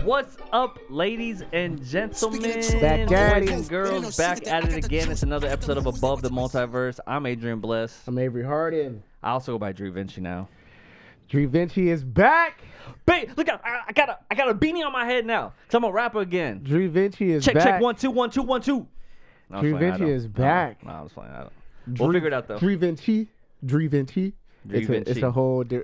What's up, ladies and gentlemen, Back at boys it. and girls, back at it again. It's another episode of Above the Multiverse. I'm Adrian Blest. I'm Avery Harden. I also go by DriVinchi now. DriVinchi is back. Babe, look out! I got a beanie on my head now, cause I'm a rapper again. DriVinchi is Check, back. check, 1 2 1 2 1 2. DriVinchi is back. No, I was playing. I don't. We'll figure it out though. DriVinchi. It's a whole. You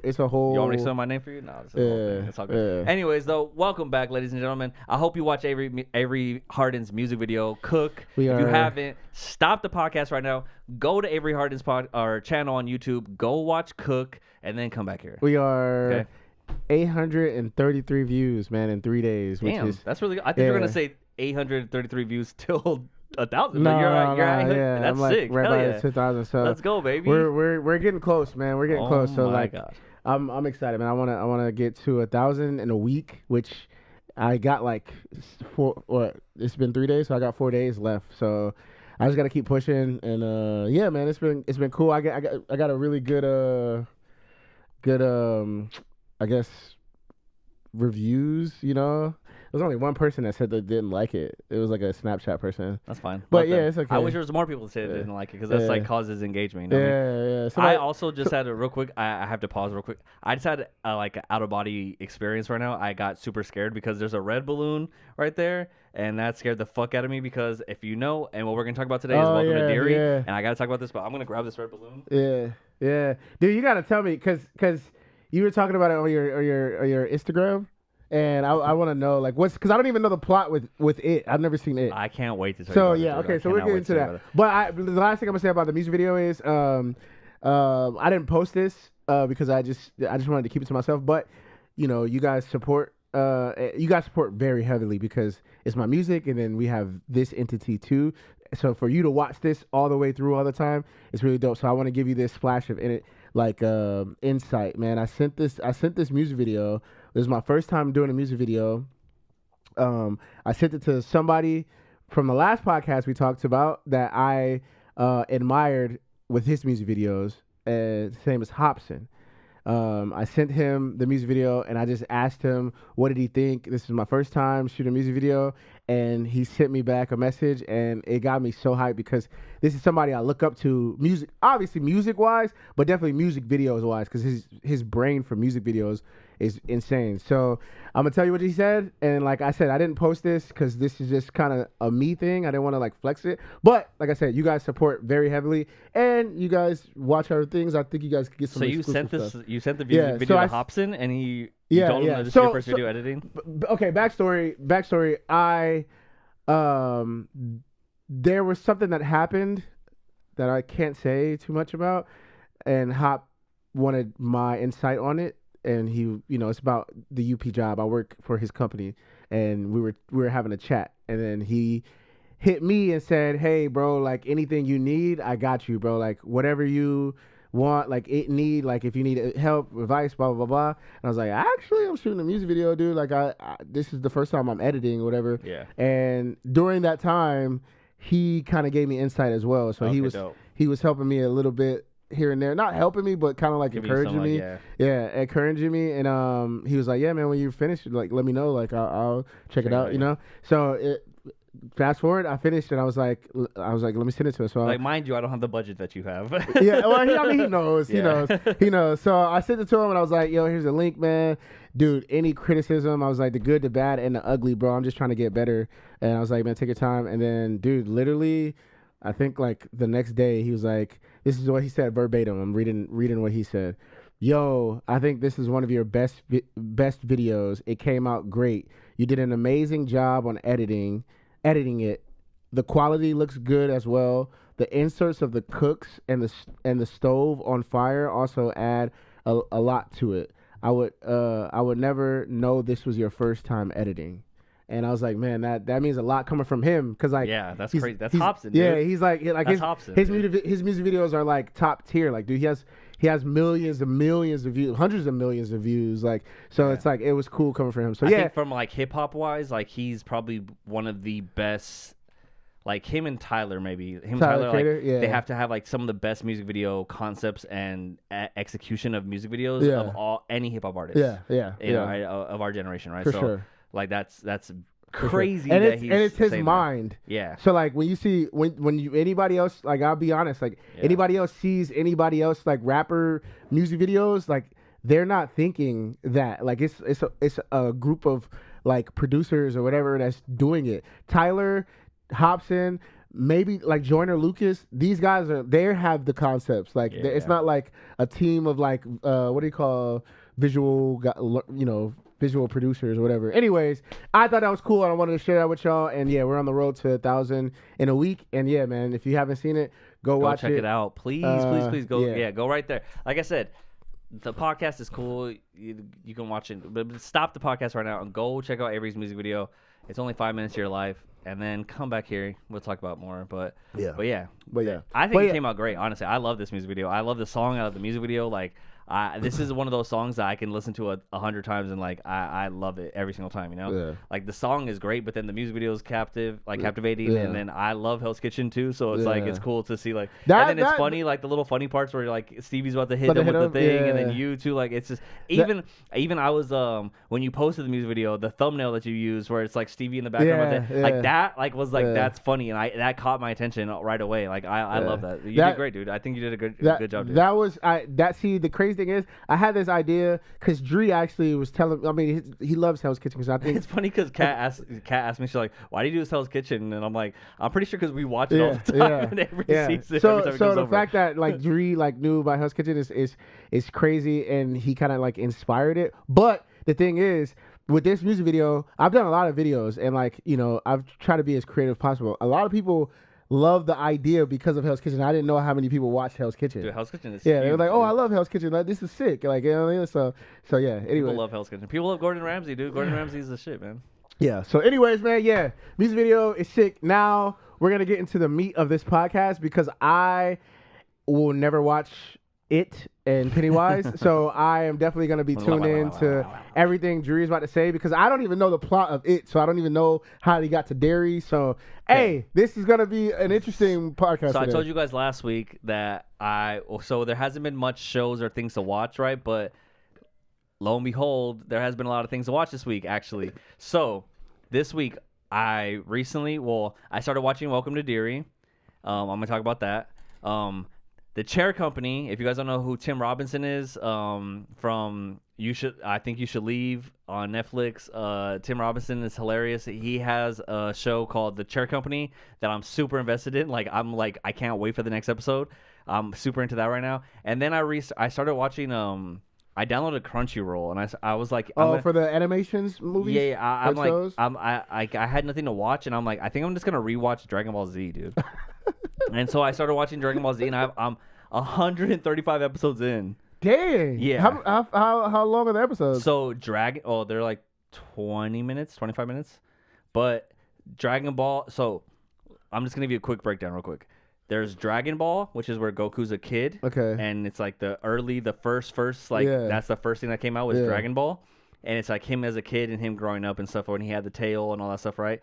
want me to spell my name for you? No, it's a whole thing. It's all good. Anyways, though, welcome back, ladies and gentlemen. I hope you watch Avery Harden's music video, Cook. If you haven't, stop the podcast right now. Go to Avery Harden's channel on YouTube. Go watch Cook, and then come back here. We are 833 views, man, in 3 days. Damn, which is, that's really good. I think you're gonna say 833 views till 1,000. No, Yeah, that's I'm sick. Right Hell by yeah. 2,000. So let's go, baby. We're getting close, man. We're getting close. So my God. I'm excited, man. I wanna get to 1,000 in a week, which I got like it's been 3 days, so I got 4 days left. So I just gotta keep pushing, and yeah, man, it's been cool. I got a really good I guess reviews, you know. There's only one person that said they didn't like it. It was like a Snapchat person. That's fine. But yeah, it's okay. I wish there was more people that said they didn't like it, because that's like causes engagement. You know what I mean? Yeah. I also just had a real quick. I have to pause real quick. I just had like an out of body experience right now. I got super scared because there's a red balloon right there, and that scared the fuck out of me. Because if you know, and what we're gonna talk about today is welcome to Derry, and I gotta talk about this, but I'm gonna grab this red balloon. Yeah, dude, you gotta tell me because you were talking about it on your Instagram. And I want to know like because I don't even know the plot with it. I've never seen it. I can't wait to tell you. So yeah, okay. So we're getting into that. But the last thing I'm gonna say about the music video is I didn't post this because I just wanted to keep it to myself. But you know, you guys support very heavily because it's my music, and then we have this entity too. So for you to watch this all the way through all the time, it's really dope. So I want to give you this splash of insight, man. I sent this music video. This is my first time doing a music video. I sent it to somebody from the last podcast we talked about that I admired with his music videos. His name is Hopsin. I sent him the music video, and I just asked him, what did he think? This is my first time shooting a music video, and he sent me back a message, and it got me so hyped because this is somebody I look up to, obviously music-wise, but definitely music videos-wise, because his brain for music videos is insane. So I'm gonna tell you what he said, and like I said, I didn't post this because this is just kind of a me thing. I didn't want to like flex it, but like I said, you guys support very heavily, and you guys watch our things. I think you guys could get some. So you sent stuff. The video to Hopsin, and he told him that this is your first video editing. Okay, backstory. There was something that happened that I can't say too much about, and Hop wanted my insight on it. And he, you know, it's about the UP job. I work for his company, and we were having a chat, and then he hit me and said, "Hey, bro, like anything you need, I got you, bro. Like whatever you want, like if you need help, advice, blah blah blah." And I was like, "Actually, I'm shooting a music video, dude. Like I this is the first time I'm editing, whatever." Yeah. And during that time, he kind of gave me insight as well. So he was helping me a little bit here and there, not helping me, but kind of like encouraging me. Encouraging me. And he was like, "Yeah, man, when you finish, like let me know, like I'll check it out, you know." So fast forward, I finished, and I was like, let me send it to him. So like, mind you, I don't have the budget that you have. Yeah, well, he knows, he knows. So I sent it to him, and I was like, "Yo, here's a link, man. Dude, any criticism," I was like, "the good, the bad, and the ugly, bro. I'm just trying to get better." And I was like, "Man, take your time." And then, dude, literally, I think like the next day, he was like, this is what he said verbatim. I'm reading what he said. "Yo, I think this is one of your best videos. It came out great. You did an amazing job on editing it. The quality looks good as well. The inserts of the cooks and the stove on fire also add a lot to it. I would never know this was your first time editing." And I was like, man, that means a lot coming from him, because like, yeah, that's crazy. That's Hopsin, dude. Yeah, he's like his Hopsin, his music videos are like top tier. Like, dude, he has millions and millions of views, hundreds of millions of views. Like, so it's like it was cool coming from him. So I think from like hip hop wise, like he's probably one of the best. Like him and Tyler, Tyler, like, they have to have like some of the best music video concepts and execution of music videos of any hip hop artist. Yeah, right, of our generation, right? For sure. Like that's crazy. And that it's his mind. That. Yeah. So like when you see anybody else, like I'll be honest, like anybody else sees anybody else like rapper music videos, like they're not thinking that. Like it's a group of like producers or whatever that's doing it. Tyler, Hopsin, maybe like Joyner Lucas, these guys they have the concepts. Like it's not like a team of like what do you call visual producers or whatever. Anyways, I thought that was cool and I wanted to share that with y'all. And yeah, we're on the road to 1,000 in a week. And yeah, man, if you haven't seen it, go watch it. Check it out. Please go. Yeah, go right there. Like I said, the podcast is cool. You can watch it, but stop the podcast right now and go check out Avery's music video. It's only 5 minutes of your life, and then come back here. We'll talk about more. But yeah. I think it came out great. Honestly, I love this music video. I love the song. I love the music video. Like. This is one of those songs that I can listen to 100 times and like I love it every single time, you know. Yeah. Like the song is great, but then the music video is captivating, and then I love Hell's Kitchen too. So it's like it's cool to see like and then it's funny, like the little funny parts where like Stevie's about to hit him with the thing, and then you too. Like it's just even I was when you posted the music video, the thumbnail that you used where it's like Stevie in the background, like that was like that's funny, and that caught my attention right away. Like I love that. You did great, dude. I think you did a good job, dude. The crazy thing is, I had this idea because Dre actually was telling. I mean, he loves Hell's Kitchen because I think it's funny because Kat asked me, she's like, "Why do you do this Hell's Kitchen?" And I'm like, "I'm pretty sure because we watch it all the time and every season." So the fact that like Dre like knew about Hell's Kitchen is crazy, and he kind of like inspired it. But the thing is, with this music video, I've done a lot of videos, and like I've tried to be as creative as possible. A lot of people love the idea because of Hell's Kitchen. I didn't know how many people watch Hell's Kitchen. Dude, Hell's Kitchen is huge, they were like, "Oh, I love Hell's Kitchen. Like, this is sick." Like, so yeah. Anyway, people love Hell's Kitchen. People love Gordon Ramsay, dude. Gordon Ramsay's the shit, man. Yeah. So, anyways, man, yeah, music video is sick. Now we're gonna get into the meat of this podcast because I will never watch it and Pennywise, so I am definitely going to be tuned in to everything Drew is about to say because I don't even know the plot of it, so I don't even know how he got to Derry. So, hey, this is going to be an interesting podcast. So I told you guys last week that so there hasn't been much shows or things to watch, right? But lo and behold, there has been a lot of things to watch this week, actually. So this week, I started watching Welcome to Derry. I'm going to talk about that. The Chair Company, if you guys don't know who Tim Robinson is, from I Think You Should Leave on Netflix. Tim Robinson is hilarious. He has a show called The Chair Company that I'm super invested in. I can't wait for the next episode. I'm super into that right now. And then I started watching. I downloaded Crunchyroll and I was like, for the animations movies. Yeah, I had nothing to watch and I'm like, I think I'm just gonna rewatch Dragon Ball Z, dude. And so I started watching Dragon Ball Z, and I'm 135 episodes in. Dang. Yeah. How long are the episodes? So they're like 20 minutes, 25 minutes. But Dragon Ball. So I'm just gonna give you a quick breakdown, real quick. There's Dragon Ball, which is where Goku's a kid. Okay. And it's like the first that's the first thing that came out was Dragon Ball, and it's like him as a kid and him growing up and stuff when he had the tail and all that stuff, right?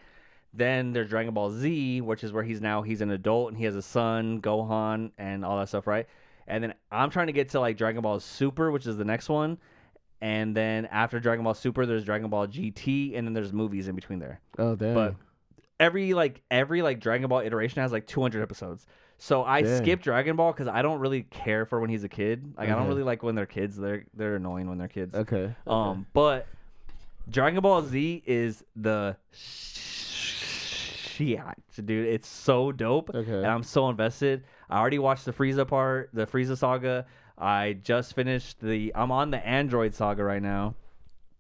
Then there's Dragon Ball Z, which is where he's an adult and he has a son, Gohan, and all that stuff, right? And then I'm trying to get to like Dragon Ball Super, which is the next one. And then after Dragon Ball Super, there's Dragon Ball GT, and then there's movies in between there. Oh, damn. But every Dragon Ball iteration has like 200 episodes. So I skipped Dragon Ball because I don't really care for when he's a kid. Like I don't really like when they're kids. They're annoying when they're kids. Okay. But Dragon Ball Z is the dude, it's so dope. Okay. And I'm so invested. I already watched the Frieza saga. I just finished I'm on the Android saga right now.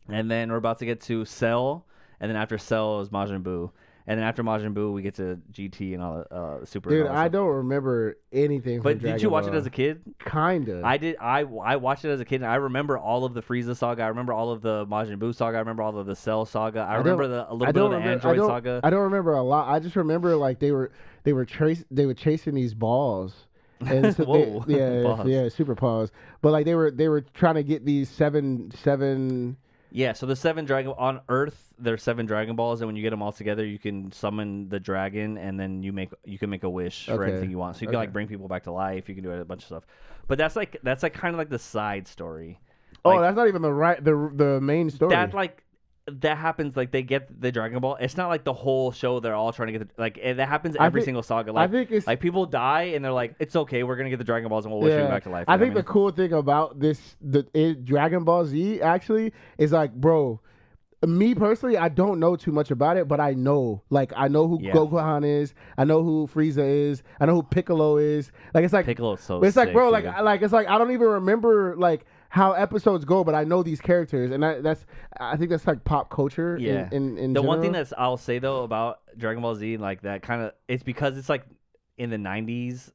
And then we're about to get to Cell. And then after Cell is Majin Buu. And then after Majin Buu, we get to GT and all the Super. Dude, I don't remember anything. But did you watch it as a kid? Kinda. I did. I watched it as a kid, and I remember all of the Frieza saga. I remember all of the Majin Buu saga. I remember all of the Cell saga. I remember a little bit of the Android saga. I don't remember a lot. I just remember like they were chasing these balls. And so Whoa. Super pause. But like they were trying to get these seven. Yeah, so the on Earth, there's 7 Dragon Balls, and when you get them all together, you can summon the dragon, and then you can make a wish for anything you want. So you can like bring people back to life. You can do a bunch of stuff. But that's kind of like the side story. Like, that's not even the main story. That like that happens. Like they get the Dragon Ball. It's not like the whole show. They're all trying to get that happens every single saga. Like, I think it's like people die and they're like, it's okay. We're gonna get the Dragon Balls and we'll wish you back to life. I think the cool thing about Dragon Ball Z actually is like, bro. Me personally, I don't know too much about it, but I know who Gohan is. I know who Frieza is. I know who Piccolo is. Like it's like Piccolo's so. It's sick, like, bro, dude. like it's like I don't even remember like how episodes go, but I know these characters, and I think that's like pop culture. Yeah. In the general. one thing that's I'll say though about Dragon Ball Z, like that kind of, it's because it's like in the 90s.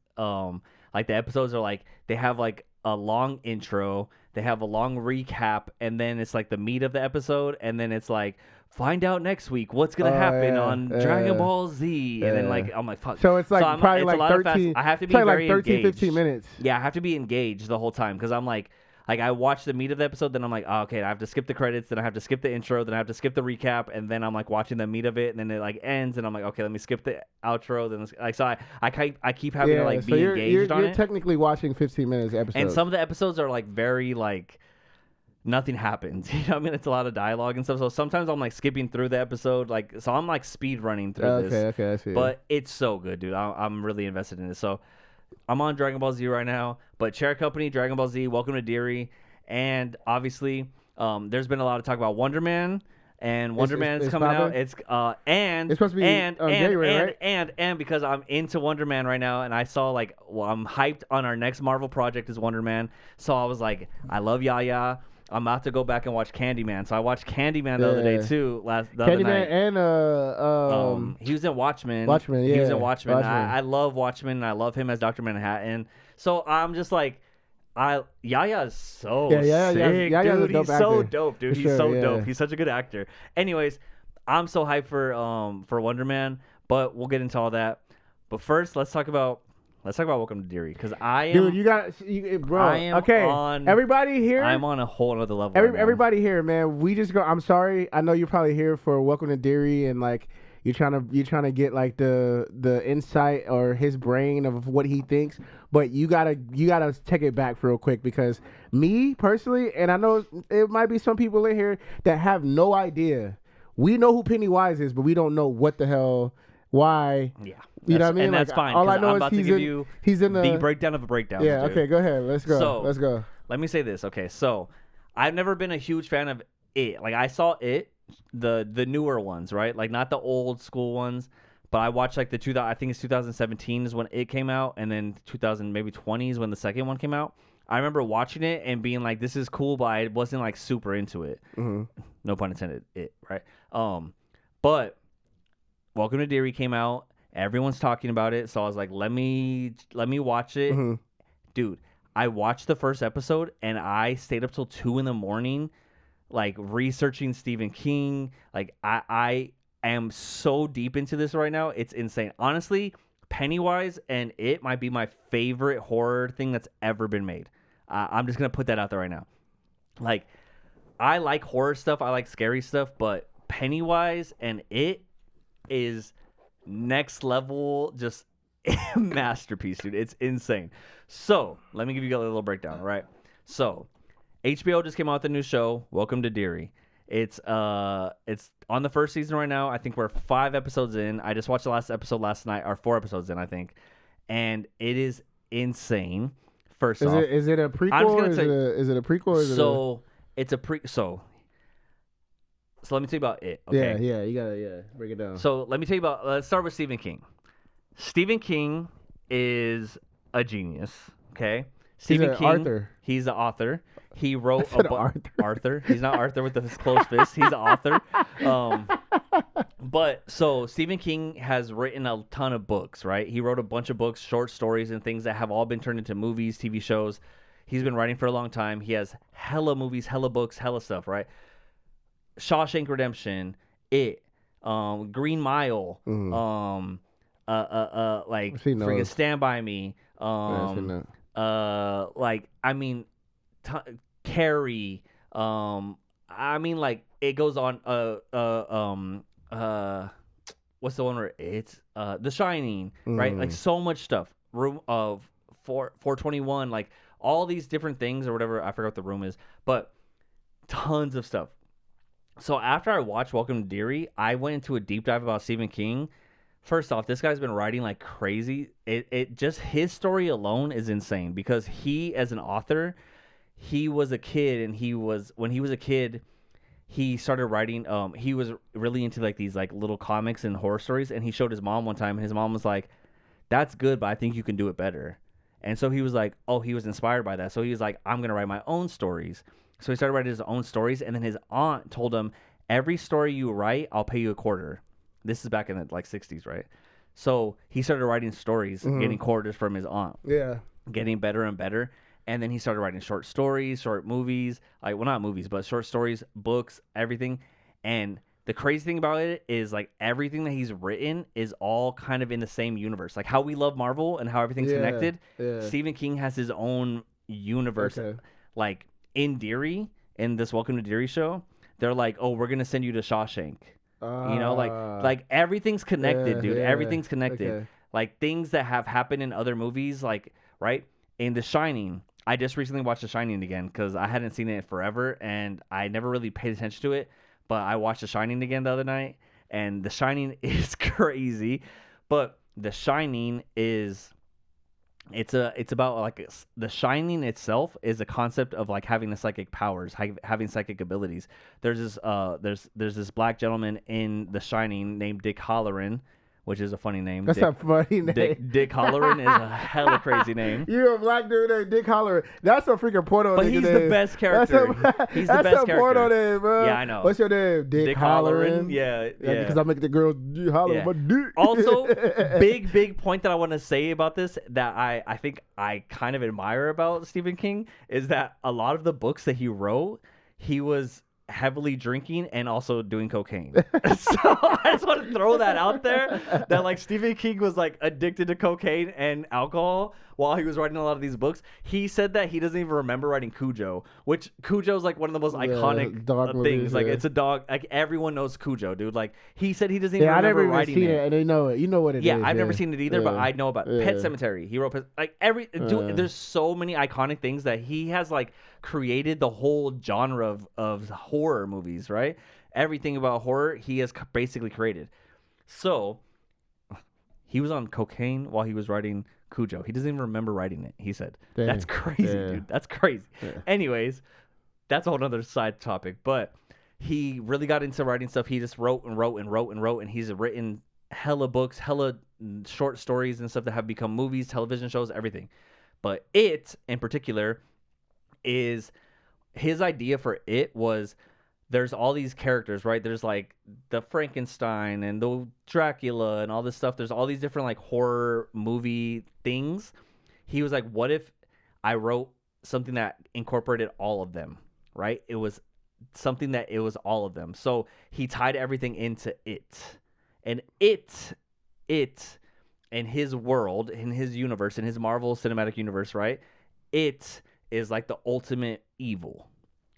Like the episodes are like they have like a long intro. They have a long recap, and then it's like the meat of the episode, and then it's like, find out next week what's gonna happen on Dragon Ball Z, and then like I'm like, fuck. So it's like probably like 13. I have to be very like 13, engaged. 15 minutes. Yeah, I have to be engaged the whole time because I'm like I watch the meat of the episode, then I'm like, oh, okay, I have to skip the credits, then I have to skip the intro, then I have to skip the recap, and then I'm like watching the meat of it, and then it like ends, and I'm like, okay, let me skip the outro, then like so I keep having to like be engaged on it. You're technically watching 15 minutes episodes, and some of the episodes are like very like nothing happens. You know what I mean? It's a lot of dialogue and stuff. So sometimes I'm like skipping through the episode, like so I'm like speed running through this. Okay, I see. But it's so good, dude. I'm really invested in it. So I'm on Dragon Ball Z right now, but Chair Company, Dragon Ball Z, Welcome to Derry, and obviously, there's been a lot of talk about Wonder Man, and Wonder Man is coming out. It's and it's supposed to be January, right? And because I'm into Wonder Man right now, and I saw like, well, I'm hyped on our next Marvel project is Wonder Man, so I was like, I love Yaya. I'm about to go back and watch Candyman. So I watched Candyman the other day too. The other night. And he was in Watchmen. Watchmen, yeah. He was in Watchmen. I love Watchmen. And I love him as Dr. Manhattan. So I'm just like, Yaya is so sick, dude. He's so dope, dude. He's so dope. He's such a good actor. Anyways, I'm so hyped for Wonder Man, but we'll get into all that. But first, let's talk about Welcome to Derry, because I am. Dude, bro. Everybody here. I'm on a whole other level. Everybody here, man. I'm sorry. I know you're probably here for Welcome to Derry, and like you're trying to get like the insight or his brain of what he thinks. But you gotta take it back real quick, because me personally, and I know it might be some people in here that have no idea. We know who Pennywise is, but we don't know what the hell. Why? Yeah. You know what I mean? And that's fine. All I know is he's in the breakdown of a breakdown. Yeah, dude. Okay, go ahead. Let's go. Let me say this. Okay, so I've never been a huge fan of it. Like I saw it, the newer ones, right? Like not the old school ones, but I watched like I think it's 2017 is when it came out, and then 2020 is when the second one came out. I remember watching it and being like, this is cool, but I wasn't like super into it. Mm-hmm. No pun intended, right? But Welcome to Derry came out. Everyone's talking about it, so I was like, let me watch it. Mm-hmm. Dude, I watched the first episode and I stayed up till 2 a.m, like researching Stephen King. Like I am so deep into this right now. It's insane. Honestly, Pennywise and It might be my favorite horror thing that's ever been made. I'm just gonna put that out there right now. Like, I like horror stuff, I like scary stuff, but Pennywise and It is next level, just masterpiece, dude. It's insane. So let me give you a little breakdown, right? So HBO just came out with a new show, Welcome to Derry. It's on the first season right now. I think we're 5 episodes in. I just watched the last episode last night, or 4 episodes in, I think, and it is insane. First off, is it a prequel? Is it a prequel? It's a pre. So let me tell you about it. Okay? Yeah, you gotta break it down. So let me tell you about. Let's start with Stephen King. Stephen King is a genius. Okay, Stephen King. Arthur. He's the author. He wrote Arthur. He's not Arthur with his closed fist. He's an author. But so Stephen King has written a ton of books, right? He wrote a bunch of books, short stories, and things that have all been turned into movies, TV shows. He's been writing for a long time. He has hella movies, hella books, hella stuff, right? Shawshank Redemption, It, Green Mile, like freaking Stand By Me, Carrie, I mean, like, it goes on, what's the one where it's, The Shining, right? Like, so much stuff. Room of 421, like, all these different things or whatever. I forgot what the room is, but tons of stuff. So after I watched Welcome to Derry, I went into a deep dive about Stephen King. First off, this guy's been writing like crazy. It just his story alone is insane because he, as an author, he was a kid, and when he was a kid, he started writing. He was really into like these like little comics and horror stories, and he showed his mom one time, and his mom was like, "That's good, but I think you can do it better." And so he was like, "Oh," he was inspired by that. So he was like, "I'm gonna write my own stories." So he started writing his own stories, and then his aunt told him, "Every story you write, I'll pay you a quarter." This is back in the like 60s, right? So he started writing stories, getting quarters from his aunt. Yeah. Getting better and better. And then he started writing short stories, short movies, like, well, not movies, but short stories, books, everything. And the crazy thing about it is like everything that he's written is all kind of in the same universe. Like how we love Marvel and how everything's connected. Yeah. Stephen King has his own universe. Okay. Like in Derry, in this Welcome to Derry show, they're like, "Oh, we're gonna send you to Shawshank." You know, like everything's connected, dude. Everything's connected. Okay. Like things that have happened in other movies, like right in The Shining. I just recently watched The Shining again because I hadn't seen it forever, and I never really paid attention to it. But I watched The Shining again the other night, and The Shining is crazy. But The Shining is it's about like The Shining itself is a concept of like having the psychic powers, having psychic abilities. There's this black gentleman in The Shining named Dick Halloran, which is a funny name. That's a funny name. Dick Halloran is a hella crazy name. You're a black dude named Dick Halloran. That's a freaking porno name. But he's the best character. He's the best character. That's a porno name, bro. Yeah, I know. What's your name? Dick Halloran? Yeah. Because I make the girl holler my dick. Also, big point that I want to say about this that I think I kind of admire about Stephen King is that a lot of the books that he wrote, he was heavily drinking and also doing cocaine. So I just want to throw that out there that like Stephen King was like addicted to cocaine and alcohol while he was writing a lot of these books. He said that he doesn't even remember writing Cujo, which Cujo is like one of the most iconic things. Like it's a dog. Like everyone knows Cujo, dude. Like he said he doesn't even remember writing it. And they know it. You know what it is. Yeah, I've never seen it either, but I know about Pet Sematary. He wrote like dude, there's so many iconic things that he has like created the whole genre of horror movies, right? Everything about horror he has basically created. So he was on cocaine while he was writing Cujo. He doesn't even remember writing it, he said. Damn. That's crazy, dude. That's crazy. Yeah. Anyways, that's a whole other side topic. But he really got into writing stuff. He just wrote and wrote and wrote and wrote, and he's written hella books, hella short stories and stuff that have become movies, television shows, everything. But it, in particular, is his idea for it was there's all these characters, right? There's like the Frankenstein and the Dracula and all this stuff. There's all these different like horror movie things. He was like, what if I wrote something that incorporated all of them, right? It was something that it was all of them. So he tied everything into it. And it in his world, in his universe, in his Marvel Cinematic Universe, right? It is like the ultimate evil.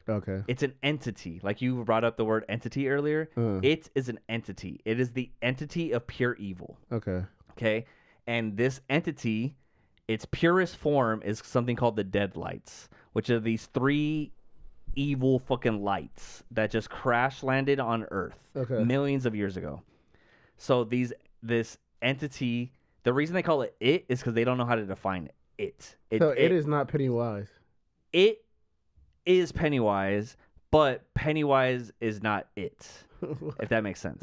Okay. It's an entity. Like you brought up the word entity earlier. It is an entity. It is the entity of pure evil. Okay. Okay. And this entity, its purest form is something called the Deadlights, which are these three evil fucking lights that just crash landed on Earth millions of years ago. So this entity, the reason they call it is because they don't know how to define it. So it is not Pennywise. It is Pennywise, but Pennywise is not it. If that makes sense.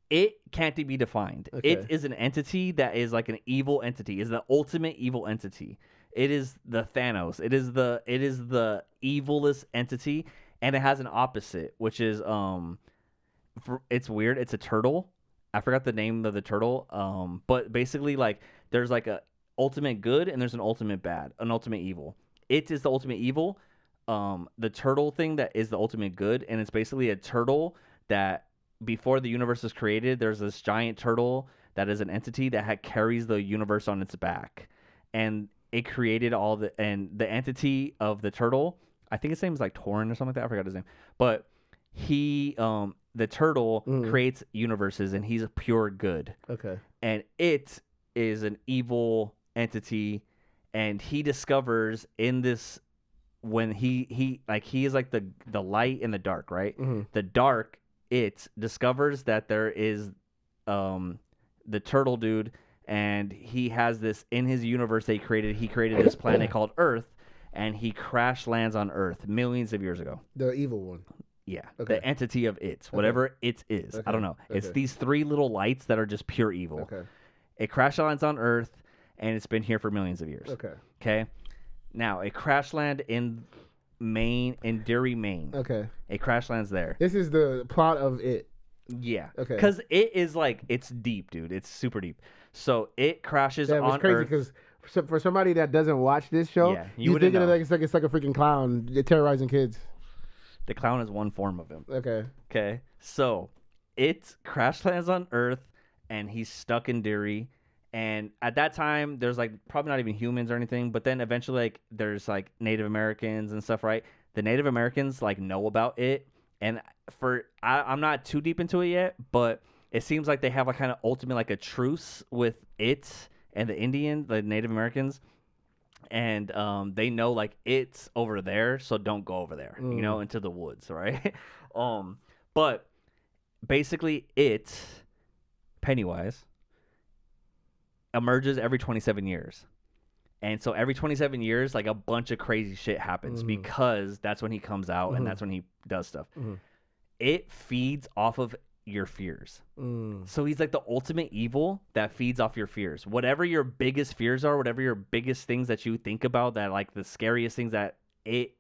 It can't be defined. Okay. It is an entity that is like an evil entity. Is the ultimate evil entity. It is the Thanos. It is the evilest entity, and it has an opposite, which is it's weird. It's a turtle. I forgot the name of the turtle. But basically, like there's like a ultimate good and there's an ultimate bad, an ultimate evil. It is the ultimate evil. The turtle thing that is the ultimate good, and it's basically a turtle that before the universe was created, there's this giant turtle that is an entity that carries the universe on its back, and it created the entity of the turtle. I think his name is like Torin or something like that. I forgot his name, but he the turtle creates universes, and he's a pure good. Okay, and it is an evil entity, and he discovers in this when he is like the light and the dark, right? Mm-hmm. The dark, it discovers that there is the turtle dude, and he has this in his universe he created this planet called Earth, and he crash lands on Earth millions of years ago. The evil one. Yeah, okay. The entity of it, whatever it is. Okay. I don't know. Okay. It's these 3 little lights that are just pure evil. Okay. It crash lands on Earth, and it's been here for millions of years. Okay. Okay. Now, it crash land in Derry, Maine. Okay. It crash lands there. This is the plot of it. Yeah. Okay. Because it is like, it's deep, dude. It's super deep. So it crashes on it's crazy Earth. because for somebody that doesn't watch this show, you think of it like it's like a freaking clown terrorizing kids. The clown is one form of him. Okay. Okay. So it crash lands on Earth, and he's stuck in Derry. And at that time, there's like probably not even humans or anything. But then eventually, like there's like Native Americans and stuff, right? The Native Americans like know about it, and I'm not too deep into it yet, but it seems like they have a kind of ultimate like a truce with it and the Native Americans, and they know like it's over there, so don't go over there, you know, into the woods, right? But basically, Pennywise emerges every 27 years. And so every 27 years, like a bunch of crazy shit happens because that's when he comes out and that's when he does stuff. It feeds off of your fears. So he's like the ultimate evil that feeds off your fears. Whatever your biggest fears are, whatever your biggest things that you think about, that like the scariest things, that it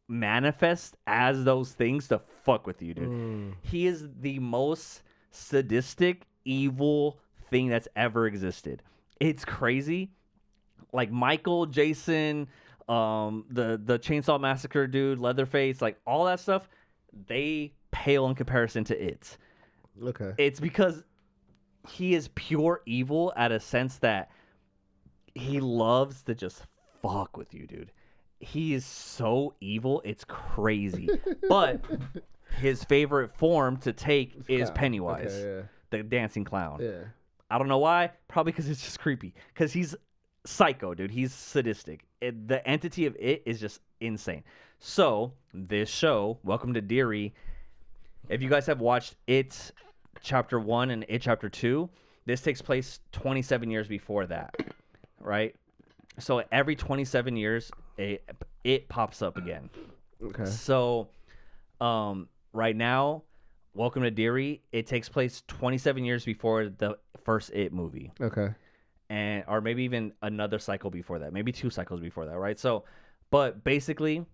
manifests as those things to fuck with you, dude. He is the most sadistic, evil thing that's ever existed. It's crazy. Like Michael, Jason, the Chainsaw Massacre dude, Leatherface, like all that stuff, they pale in comparison to it. Okay. It's because he is pure evil at a sense that he loves to just fuck with you, dude. He is so evil, it's crazy. But his favorite form to take is Pennywise, the dancing clown. Yeah. I don't know why. Probably because it's just creepy. Because he's psycho, dude. He's sadistic. The entity of it is just insane. So this show, Welcome to Derry, if you guys have watched It Chapter 1 and It Chapter 2, this takes place 27 years before that, right? So every 27 years, it pops up again. Okay. So right now, Welcome to Derry, it takes place 27 years before the first It movie. Okay. Or maybe even another cycle before that. Maybe 2 cycles before that, right? So, but basically,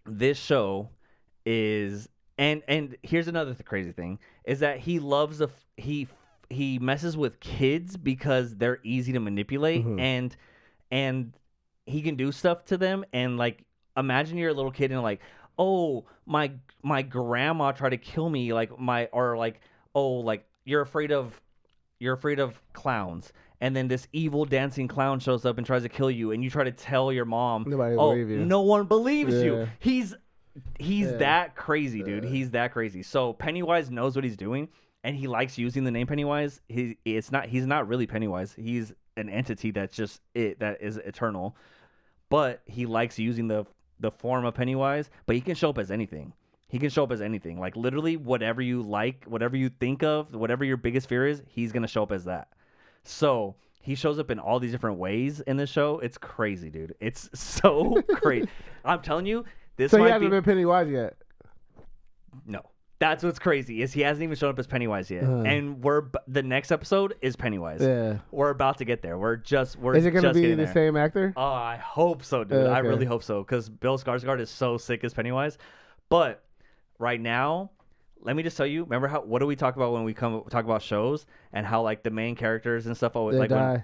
this show is... And here's another crazy thing, is that he loves... He messes with kids because they're easy to manipulate, and he can do stuff to them, and like, imagine you're a little kid and like... Oh, my grandma tried to kill me, you're afraid of clowns, and then this evil dancing clown shows up and tries to kill you, and you try to tell your mom, nobody believe you. No one believes you. He's that crazy, dude. He's that crazy. So Pennywise knows what he's doing, and he likes using the name Pennywise. He's not really Pennywise. He's an entity that is eternal, but he likes using the form of Pennywise, but he can show up as anything. Like literally whatever you like, whatever you think of, whatever your biggest fear is, he's going to show up as that. So he shows up in all these different ways in this show. It's crazy, dude. It's so crazy. I'm telling you, this so he hasn't been Pennywise yet? No. That's what's crazy, is he hasn't even shown up as Pennywise yet. And the next episode is Pennywise. Yeah. We're about to get there. Is it going to be the same actor? Oh, I hope so, dude. Okay. I really hope so, because Bill Skarsgård is so sick as Pennywise. But right now, let me just tell you, remember what do we talk about when we talk about shows, and how like the main characters and stuff always die.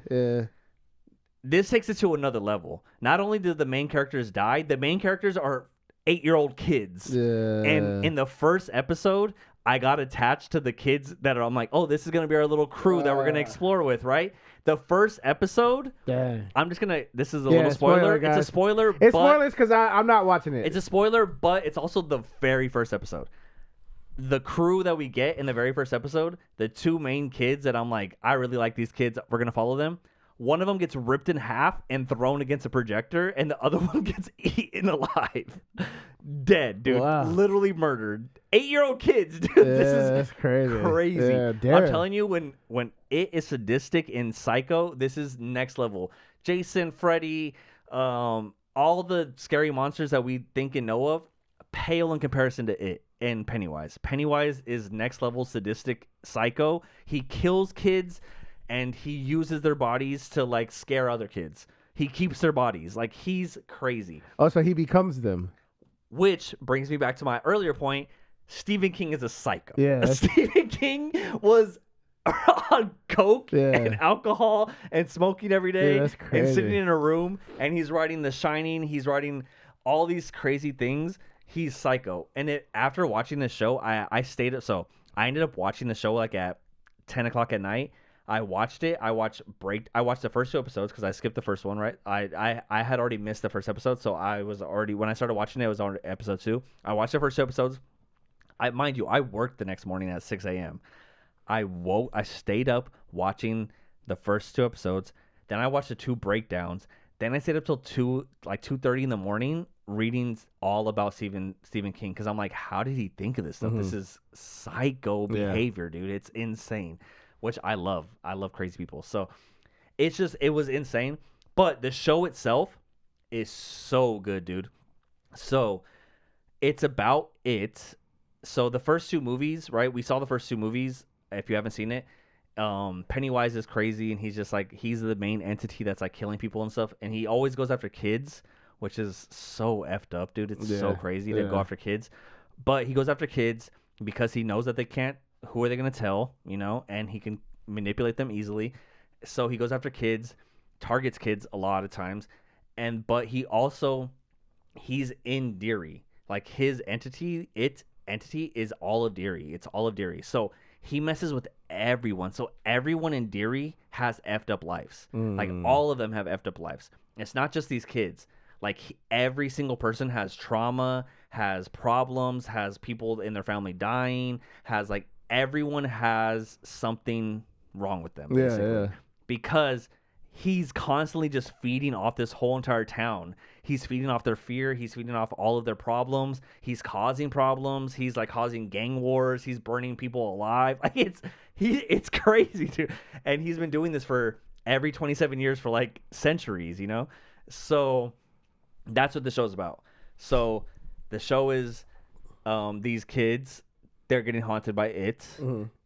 This takes it to another level. Not only do the main characters die, the main characters are 8-year-old kids. Yeah. And in the first episode, I got attached to the kids I'm like, oh, this is going to be our little crew that we're going to explore with, right? The first episode, this is a little spoiler. It's a spoiler. It's spoilers because I'm not watching it. It's a spoiler, but it's also the very first episode. The crew that we get in the very first episode, the 2 main kids that I'm like, I really like these kids, we're going to follow them. one of them gets ripped in half and thrown against a projector, and the other one gets eaten alive. Dead, dude. Wow. Literally murdered. 8-year-old kids, dude. Yeah, this is that's crazy. Yeah, I'm telling you, when it is sadistic in Psycho, this is next level. Jason, Freddy, all the scary monsters that we think and know of, pale in comparison to it and Pennywise. Pennywise is next level sadistic psycho. He kills kids and he uses their bodies to like scare other kids. He keeps their bodies. Like, he's crazy. Oh, so he becomes them. Which brings me back to my earlier point. Stephen King is a psycho. Yeah. Stephen King was on coke and alcohol and smoking every day and sitting in a room, and he's writing The Shining. He's writing all these crazy things. He's psycho. And after watching this show, I stayed up. So I ended up watching the show like at 10 o'clock at night. I watched it. I watched the first 2 episodes because I skipped the first one, right? I had already missed the first episode, so I was already, when I started watching it, it was on episode 2. I watched the first 2 episodes. Mind you, I worked the next morning at 6 a.m. I stayed up watching the first 2 episodes. Then I watched the 2 breakdowns. Then I stayed up till 2:30 in the morning reading all about Stephen King, because I'm like, how did he think of this stuff? This is psycho behavior, dude. It's insane, which I love. I love crazy people. So it was insane. But the show itself is so good, dude. So it's about it. So the first 2 movies, right? We saw the first 2 movies. If you haven't seen it, Pennywise is crazy, and he's just like, he's the main entity that's like killing people and stuff. And he always goes after kids, which is so effed up, dude. It's so crazy to go after kids. But he goes after kids because he knows that they can't, who are they going to tell, you know, and he can manipulate them easily. So he goes after kids, targets kids a lot of times. But he's in Derry. Like, his entity is all of Derry. It's all of Derry. So he messes with everyone. So everyone in Derry has effed up lives. Like, all of them have effed up lives. It's not just these kids. Like, every single person has trauma, has problems, has people in their family dying, has like, everyone has something wrong with them, basically. Because he's constantly just feeding off this whole entire town. He's feeding off their fear. He's feeding off all of their problems. He's causing problems. He's like causing gang wars. He's burning people alive. Like, it's crazy, dude. And he's been doing this for every 27 years for like centuries, you know? So that's what the show's about. So the show is these kids, they're getting haunted by it,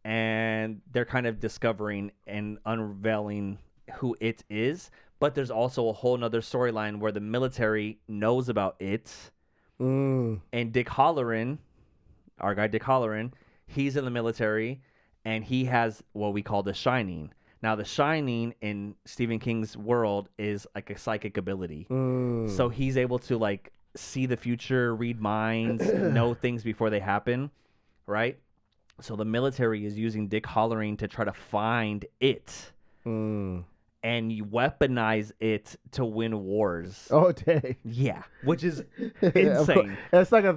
and they're kind of discovering and unveiling who it is. But there's also a whole nother storyline where the military knows about it. And Dick Halloran, our guy Dick Halloran, he's in the military, and he has what we call The Shining. Now, The Shining in Stephen King's world is like a psychic ability. So he's able to like see the future, read minds, know things before they happen, right? So the military is using Dick Halloran to try to find it. And you weaponize it to win wars. Oh, dang. Yeah, which is insane. That's like a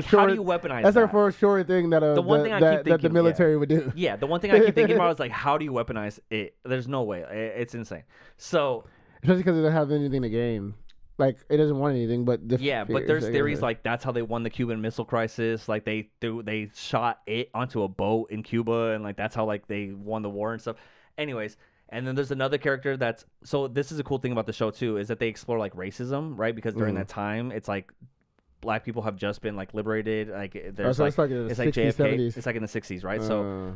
how do you weaponize that's that? Like for sure thing that the military would do. Yeah, the one thing I keep thinking about is like, how do you weaponize it? There's no way. It's insane. So especially because it doesn't have anything to gain. Like, it doesn't want anything but but there's theories like that's how they won the Cuban Missile Crisis. Like, they shot it onto a boat in Cuba, and like that's how like they won the war and stuff. Anyways. And then there's another character so this is a cool thing about the show too, is that they explore like racism, right? Because during that time, it's like black people have just been like liberated. Like, there's it's like 60s, JFK. 70s. It's like in the 60s, right? So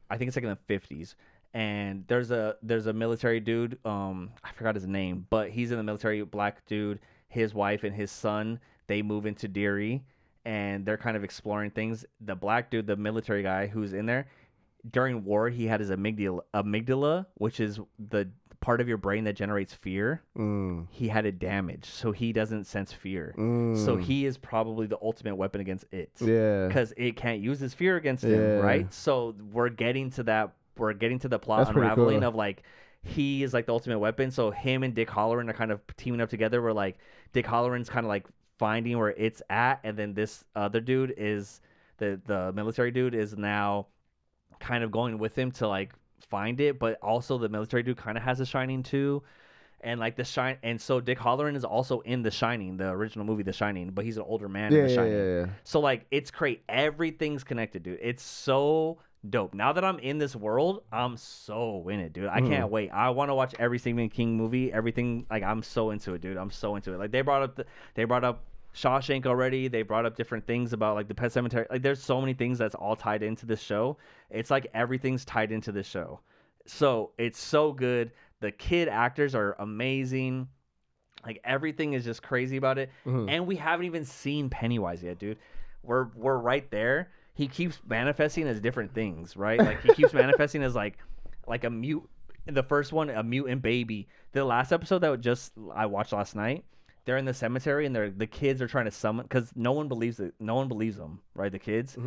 I think it's like in the 50s. And there's a military dude, I forgot his name, but he's in the military, black dude, his wife and his son, they move into Derry, and they're kind of exploring things. The black dude, the military guy who's in there, during war, he had his amygdala, which is the part of your brain that generates fear. He had it damaged, so he doesn't sense fear. So he is probably the ultimate weapon against it. Yeah, because it can't use his fear against him, right? So we're getting to that. We're getting to the plot unraveling of like, he is like the ultimate weapon. So him and Dick Halloran are kind of teaming up together. Where like Dick Halloran's kind of like finding where it's at, and then this other dude is the military dude is now kind of going with him to like find it, but also the military dude kind of has a Shining too. And like and so Dick Hallorann is also in The Shining, the original movie The Shining, but he's an older man in The Shining. Yeah. So like it's great. Everything's connected, dude. It's so dope. Now that I'm in this world, I'm so in it, dude. I can't wait. I want to watch every Stephen King movie. Everything, like I'm so into it, dude. I'm so into it. Like they brought up Shawshank already. They brought up different things about like the Pet Sematary. Like there's so many things that's all tied into this show. It's like everything's tied into this show. So it's so good. The kid actors are amazing. Like everything is just crazy about it. And we haven't even seen Pennywise yet, dude. We're right there. He keeps manifesting as different things, right? Like he keeps manifesting as like a mute. The first one, a mutant baby. The last episode that I watched last night, they're in the cemetery and the kids are trying to summon, because no one believes it. No one believes them, right? The kids.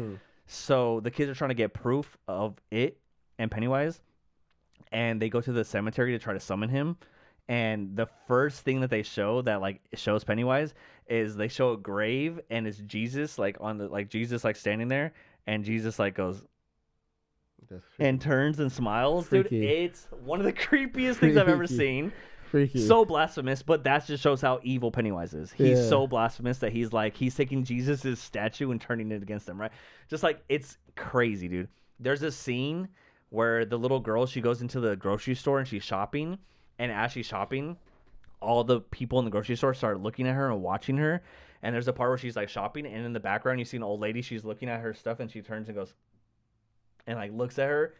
So the kids are trying to get proof of it and Pennywise. And they go to the cemetery to try to summon him. And the first thing that they show that like shows Pennywise is they show a grave and it's Jesus like on the Jesus like standing there, and Jesus like goes and turns and smiles. Freaky. Dude, it's one of the creepiest things I've ever seen. Freaky. So blasphemous, but that just shows how evil Pennywise is. He's so blasphemous that he's taking Jesus' statue and turning it against them, right? Just like, it's crazy, dude. There's a scene where the little girl, she goes into the grocery store and she's shopping, and as she's shopping, all the people in the grocery store start looking at her and watching her, and there's a part where she's like shopping, and in the background you see an old lady, she's looking at her stuff, and she turns and goes and like looks at her.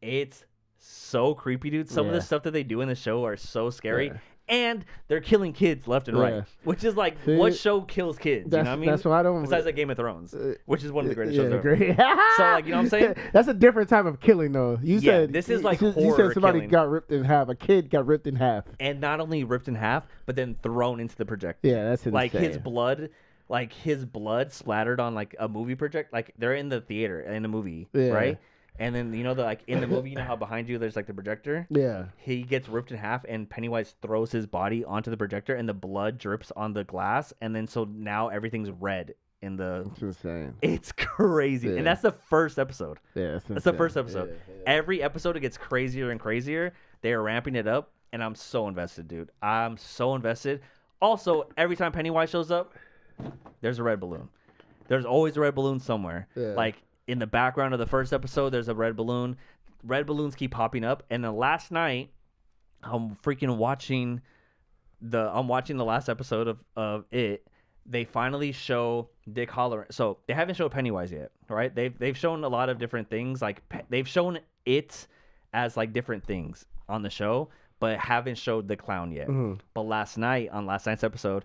It's so creepy, dude. Some of the stuff that they do in the show are so scary. And they're killing kids left and right, which is like, what show kills kids? You know what I mean? That's why I don't. Besides like Game of Thrones, which is one of the greatest shows ever. So like, you know what I'm saying? That's a different type of killing, though. You said this is like horror. You said somebody killing. got ripped in half. A kid got ripped in half, and not only ripped in half, but then thrown into the projector. Yeah, that's insane. Like his blood splattered on like a movie project. Like they're in the theater in a movie, right? And then, you know, like in the movie, you know how behind you there's like the projector? Yeah. He gets ripped in half, and Pennywise throws his body onto the projector, and the blood drips on the glass. And then so now everything's red in the. That's insane. It's crazy. Yeah. And that's the first episode. Yeah, that's the first episode. Yeah. Every episode, it gets crazier and crazier. They are ramping it up, and I'm so invested, dude. I'm so invested. Also, every time Pennywise shows up, there's a red balloon. There's always a red balloon somewhere. Yeah. Like, in the background of the first episode, there's a red balloon. Red balloons keep popping up. And then last night, I'm watching the last episode of it. They finally show Dick Hallorann. So they haven't shown Pennywise yet, right? They've shown a lot of different things. Like they've shown it as like different things on the show, but haven't showed the clown yet. But last night's episode,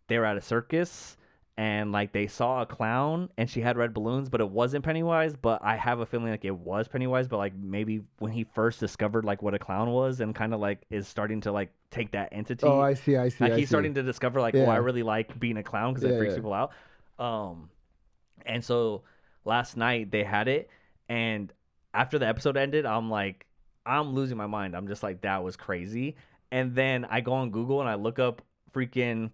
they were at a circus. And, like, they saw a clown, and she had red balloons, but it wasn't Pennywise. But I have a feeling like it was Pennywise. But, like, maybe when he first discovered, like, what a clown was and kind of, like, is starting to, like, take that entity. Oh, I see. Like, he's starting to discover, like, I really like being a clown because it freaks people out. And so last night they had it. And after the episode ended, I'm like, I'm losing my mind. I'm just like, that was crazy. And then I go on Google and I look up freaking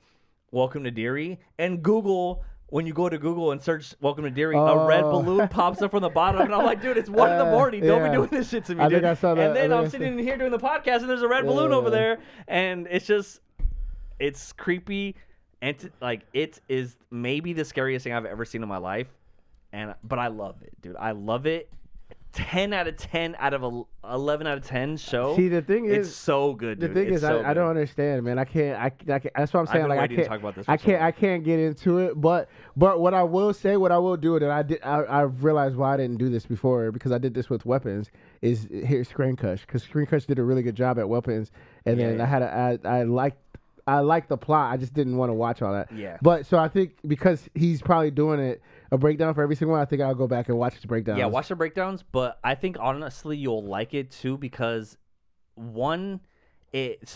Welcome to Derry, and Google, when you go to Google and search Welcome to Derry, a red balloon pops up from the bottom, and I'm like, dude, it's 1 a.m. Don't be doing this shit to me, dude. I saw that. And then I'm sitting in here doing the podcast, and there's a red balloon over there, and it's creepy, and it is maybe the scariest thing I've ever seen in my life, but I love it, dude. I love it. 10 out of 10 out of 11 out of 10 show. See, the thing is, it's so good, dude. The thing is, I don't understand, man. I can't. That's what I'm saying. Like, I can't talk about this. I can't get into it. But what I will do, that I realized why I didn't do this before, because I did this with weapons. Is here's Screen Cush, because Screen Cush did a really good job at weapons, and then I liked the plot. I just didn't want to watch all that. Yeah. But so I think because he's probably doing a breakdown for every single one, I think I'll go back and watch his breakdowns. Yeah, watch the breakdowns. But I think honestly you'll like it too, because it's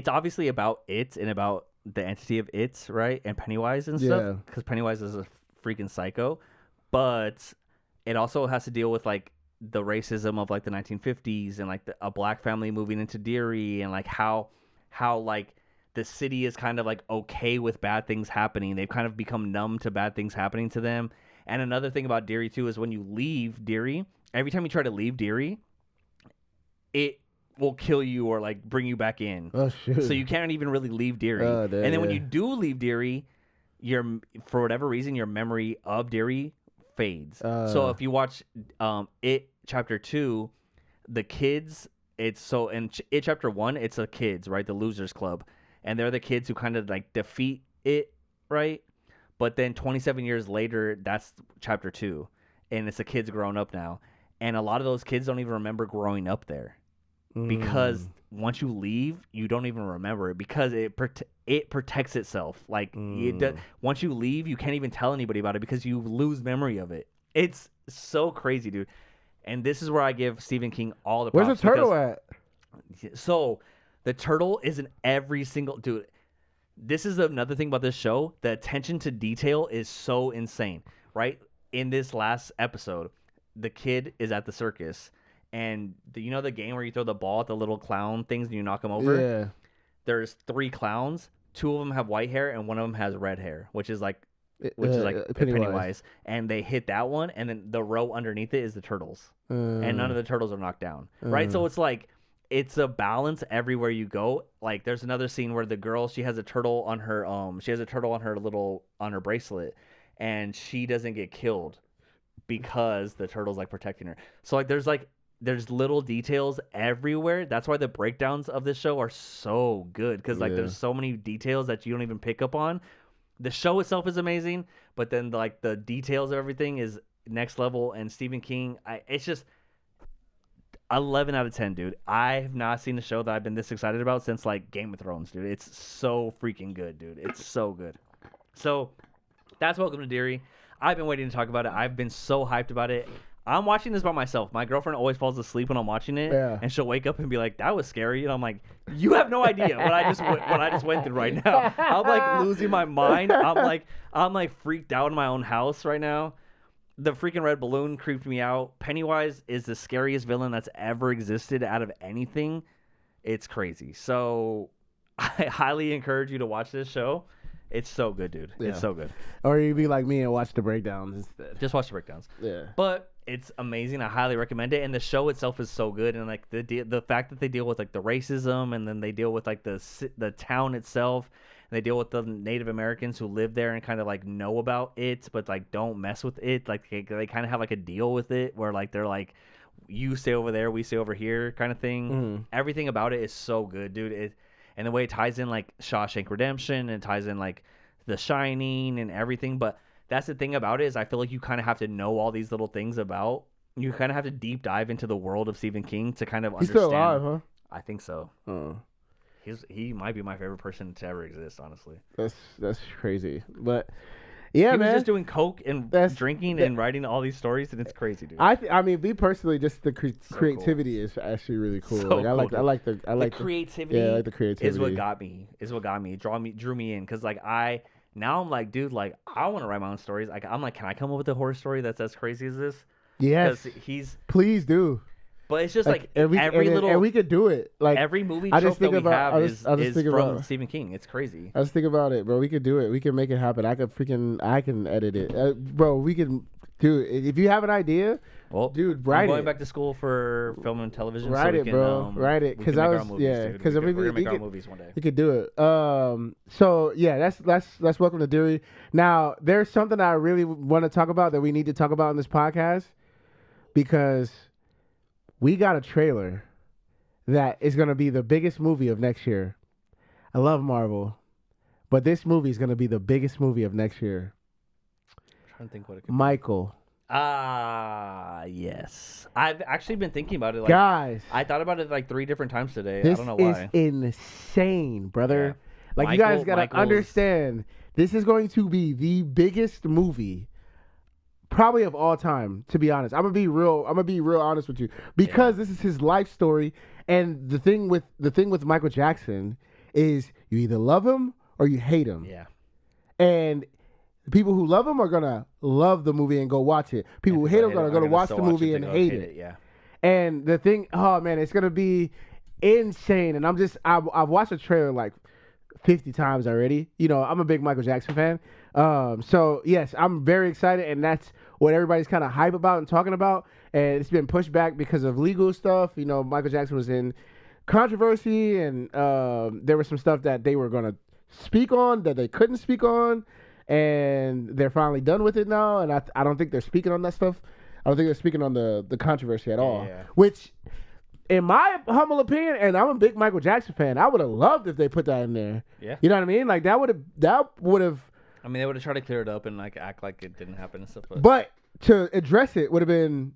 obviously about it and about the entity of it, right? And Pennywise and stuff. Because Pennywise is a freaking psycho. But it also has to deal with like the racism of like the 1950s and like a black family moving into Derry, and like how like the city is kind of like okay with bad things happening. They've kind of become numb to bad things happening to them. And another thing about Derry too is when you leave Derry, every time you try to leave Derry, it will kill you or like bring you back in. Oh shoot! So you can't even really leave Derry. And then when you do leave Derry, for whatever reason your memory of Derry fades. So if you watch It Chapter 2, the kids, it's so in It Chapter 1, it's the kids, right? The Losers Club, and they're the kids who kind of like defeat it, right? But then 27 years later, that's Chapter 2, and it's the kids growing up now, and a lot of those kids don't even remember growing up there. Because once you leave, you don't even remember it because it protects itself. Like once you leave, you can't even tell anybody about it because you lose memory of it. It's so crazy, dude. And this is where I give Stephen King all the props. Where's the turtle at? So the turtle is in every single dude. This is another thing about this show. The attention to detail is so insane, right? In this last episode, the kid is at the circus. And you know the game where you throw the ball at the little clown things and you knock them over? Yeah. There's 3 clowns. 2 of them have white hair and 1 of them has red hair, which is like Pennywise. And they hit that one, and then the row underneath it is the turtles. And none of the turtles are knocked down, right? So it's like it's a balance everywhere you go. Like there's another scene where the girl, she has a turtle on her on her bracelet, and she doesn't get killed because the turtle's like protecting her. So like there's little details everywhere. That's why the breakdowns of this show are so good because like there's so many details that you don't even pick up on. The show itself is amazing, but then like the details of everything is next level. And Stephen King, it's just 11 out of 10, dude. I have not seen a show that I've been this excited about since like Game of Thrones, dude. It's so freaking good, dude. It's so good. So that's Welcome to Derry. I've been waiting to talk about it. I've been so hyped about it. I'm watching this by myself. My girlfriend always falls asleep when I'm watching it, and she'll wake up and be like, "That was scary," and I'm like, "You have no idea what I just went through right now." I'm like losing my mind. I'm like freaked out in my own house right now. The freaking red balloon creeped me out. Pennywise is the scariest villain that's ever existed out of anything. It's crazy. So I highly encourage you to watch this show. It's so good, dude. Yeah. It's so good. Or you be like me and watch the breakdowns instead. Just watch the breakdowns. Yeah. But it's amazing. I highly recommend it. And the show itself is so good. And like the fact that they deal with like the racism, and then they deal with like the town itself, and they deal with the Native Americans who live there and kind of like know about it, but like don't mess with it. Like they kind of have like a deal with it where like they're like, you stay over there, we stay over here, kind of thing. Mm-hmm. Everything about it is so good, dude. And the way it ties in like Shawshank Redemption and ties in like The Shining and everything. But that's the thing about it is I feel like you kind of have to know all these little things about. You kind of have to deep dive into the world of Stephen King to kind of understand. He's still alive, huh? I think so. He might be my favorite person to ever exist, honestly. That's crazy. But yeah, he man. was just doing coke and drinking and writing all these stories, and it's crazy, dude. I mean, me personally, just the creativity is actually really cool. So like, cool, I like the creativity. Yeah, I like the creativity. Is what got me. Drew me in because like now I'm like, dude, like I want to write my own stories. Like I'm like, can I come up with a horror story that's as crazy as this? Yes. Please do. But it's just like and we could do it. Like every movie trope that we have is from Stephen King. It's crazy. I just think about it, bro. We could do it. We can make it happen. I can edit it, bro. We can do it. If you have an idea, well, dude, write it. I'm going back to school for film and television. Write it, bro. Write it, because I was because we're gonna make our movies one day. We could do it. So yeah, that's Welcome to Derry. Now there's something I really want to talk about that we need to talk about in this podcast because we got a trailer that is going to be the biggest movie of next year. I love Marvel, but this movie is going to be the biggest movie of next year. I'm trying to think what it could Michael. Yes. I've actually been thinking about it. Like, guys. I thought about it like 3 different times today. I don't know why. This is insane, brother. Yeah. Like, you guys got to understand, this is going to be the biggest movie probably of all time, to be honest. I'm gonna be real honest with you, because this is his life story. And the thing with Michael Jackson is you either love him or you hate him. Yeah. And people who love him are gonna love the movie and go watch it. People who hate him are gonna watch the movie and hate it. Yeah. And the thing, oh man, it's gonna be insane. And I've watched the trailer like 50 times already. You know, I'm a big Michael Jackson fan. So yes, I'm very excited, and that's what everybody's kind of hype about and talking about, and it's been pushed back because of legal stuff. You know, Michael Jackson was in controversy, and there was some stuff that they were going to speak on that they couldn't speak on, and they're finally done with it now, and I don't think they're speaking on that stuff. I don't think they're speaking on the controversy at all, which, in my humble opinion, and I'm a big Michael Jackson fan, I would have loved if they put that in there. Yeah. You know what I mean? Like, that would have... I mean, they would have tried to clear it up and, like, act like it didn't happen and stuff. But to address it would have been,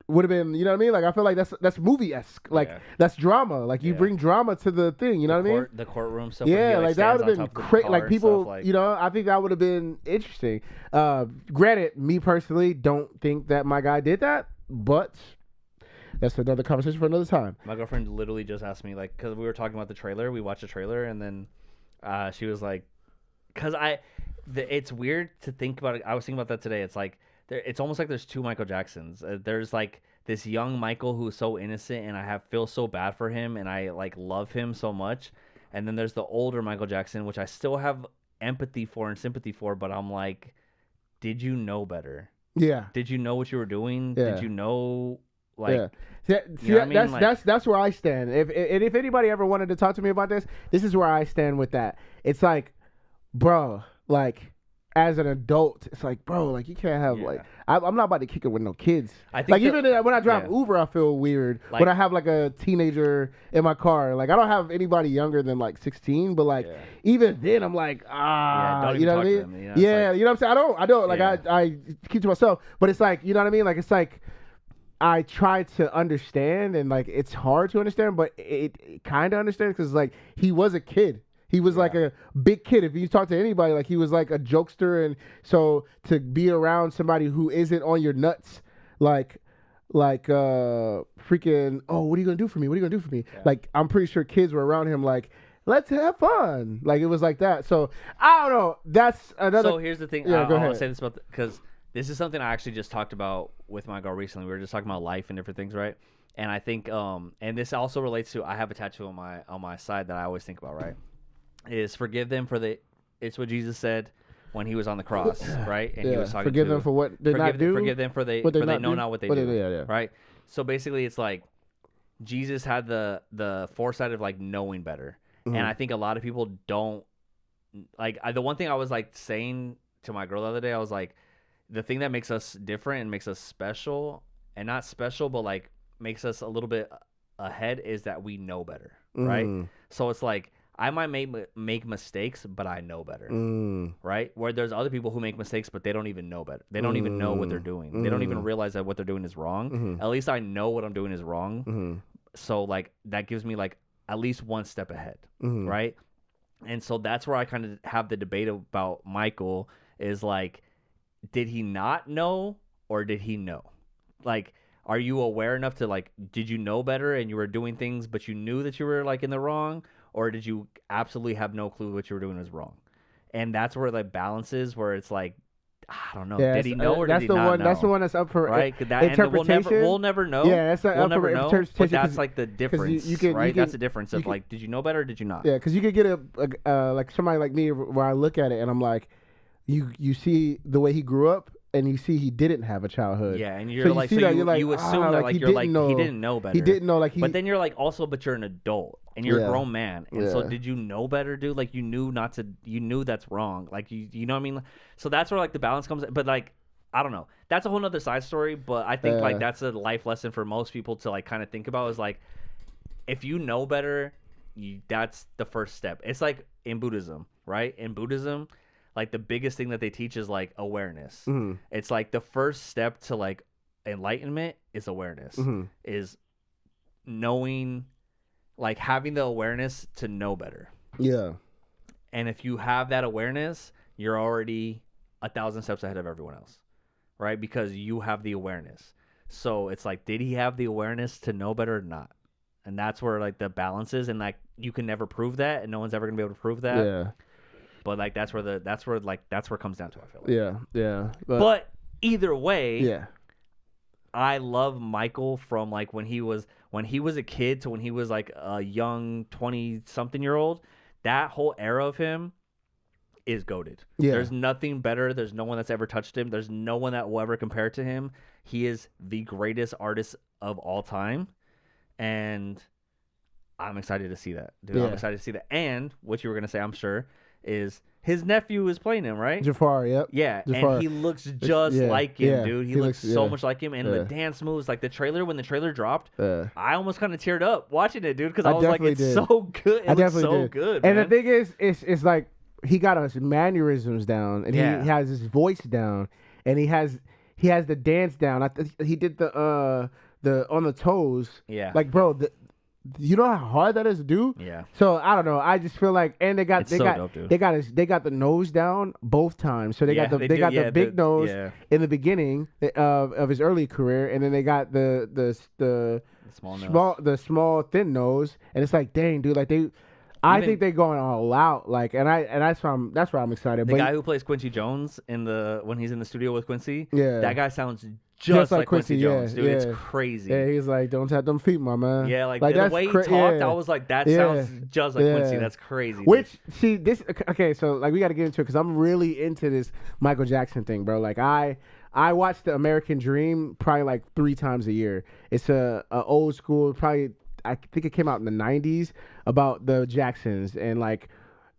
you know what I mean? Like, I feel like that's movie-esque. Like, that's drama. Like, you bring drama to the thing, you know what I mean? The courtroom stuff. Yeah, like, that would have been crazy. Like, people, stuff, you know, I think that would have been interesting. Granted, me personally don't think that my guy did that, but... that's another conversation for another time. My girlfriend literally just asked me, like, because we were talking about the trailer. We watched the trailer, and then she was like, because it's weird to think about it. I was thinking about that today. It's like, it's almost like there's two Michael Jacksons. There's, like, this young Michael who's so innocent, and I feel so bad for him, and I, like, love him so much. And then there's the older Michael Jackson, which I still have empathy for and sympathy for, but I'm like, did you know better? Yeah. Did you know what you were doing? Yeah. Did you know... Like, that's where I stand. If anybody ever wanted to talk to me about this is where I stand with that. It's like, bro, like, as an adult, it's like, bro, like, you can't have like, I'm not about to kick it with no kids. I think like even when I drive Uber, I feel weird when I have like a teenager in my car. Like, I don't have anybody younger than like 16, but like even then, I'm like, you know what I mean? Them, you know? Yeah, you know what I'm saying? I don't like I keep to myself, but it's like, you know what I mean? Like, it's like, I try to understand, and like it's hard to understand, but it kind of understands because like he was a kid. He was like a big kid. If you talk to anybody, like he was like a jokester, and so to be around somebody who isn't on your nuts, like freaking, oh, what are you gonna do for me? What are you gonna do for me? Yeah. Like, I'm pretty sure kids were around him like, let's have fun. Like, it was like that. So I don't know. That's another. So here's the thing. Yeah, go ahead. I'll say this about because. This is something I actually just talked about with my girl recently. We were just talking about life and different things, right? And I think, and this also relates to, I have a tattoo on my side that I always think about, right? Is forgive them for it's what Jesus said when he was on the cross, right? And he was talking forgive them for what they not do. Forgive them for they know not what they do, right? So basically, it's like Jesus had the foresight of like knowing better, and I think a lot of people don't like. The one thing I was like saying to my girl the other day, I was like, the thing that makes us different and makes us special, and not special, but like makes us a little bit ahead, is that we know better, right? So it's like, I might make mistakes, but I know better, right? Where there's other people who make mistakes, but they don't even know better. They don't even know what they're doing. They don't even realize that what they're doing is wrong. At least I know what I'm doing is wrong. So like that gives me like at least one step ahead, right? And so that's where I kind of have the debate about Michael is like, did he not know or did he know? Like, are you aware enough to like, did you know better and you were doing things, but you knew that you were like in the wrong? Or did you absolutely have no clue what you were doing was wrong? And that's where the balance is, where it's like, I don't know. Did he know or did he not know? That's the one that's up for interpretation. We'll never know. Yeah, that's up for interpretation. But that's like the difference, right? That's the difference of like, did you know better or did you not? Yeah, because you could get like somebody like me where I look at it and I'm like, you see the way he grew up, and you see he didn't have a childhood. Yeah, and you're like, you assume that like you're like he didn't know better. He didn't know but then you're like also, but you're an adult and you're a grown man, and so did you know better, dude? Like you knew that's wrong. Like you know what I mean? So that's where like the balance comes. But like I don't know, that's a whole nother side story. But I think like that's a life lesson for most people to like kind of think about is like, if you know better, that's the first step. It's like in Buddhism, right? In Buddhism, like the biggest thing that they teach is like awareness. It's like the first step to like enlightenment is awareness, is knowing, like having the awareness to know better. Yeah. And if you have that awareness, you're already 1,000 steps ahead of everyone else, right? Because you have the awareness. So it's like, did he have the awareness to know better or not? And that's where like the balance is, and like you can never prove that, and no one's ever gonna be able to prove that. Yeah. But like that's where it comes down to, I feel like. Yeah. But either way, yeah, I love Michael from like when he was a kid to when he was like a young 20-something-year-old. That whole era of him is goated. Yeah. There's nothing better. There's no one that's ever touched him. There's no one that will ever compare to him. He is the greatest artist of all time. And I'm excited to see that, dude. I'm excited to see that. And what you were going to say, I'm sure, is his nephew is playing him, right? Jafar, yep. Yeah, Jafar. And he looks just like him, dude. He looks so much like him. And the dance moves, like when the trailer dropped, I almost kind of teared up watching it, dude, because I was like, it's so good. It looks so good, and man. the thing is, it's like he got his mannerisms down, and he has his voice down, and he has the dance down. He did the on the toes. Yeah. Like, bro, you know how hard that is to do? Yeah. So I don't know. I just feel like, and they got dope, they got the nose down both times. So they got the big nose in the beginning of his early career, and then they got the small thin nose, and it's like, dang, dude, like I think they're going all out, like, and that's why I'm excited. The guy who plays Quincy Jones when he's in the studio with Quincy, yeah, that guy sounds just like Quincy Jones, dude. Yeah. It's crazy. Yeah, he's like, don't tap them feet, my man. Yeah, like the way he talked, I was like, that sounds just like Quincy. That's crazy. Which, see, this, okay, so, like, we got to get into it, because I'm really into this Michael Jackson thing, bro. Like, I watch The American Dream probably, like, 3 times a year. It's a old school, probably, I think it came out in the 90s, about the Jacksons, and, like,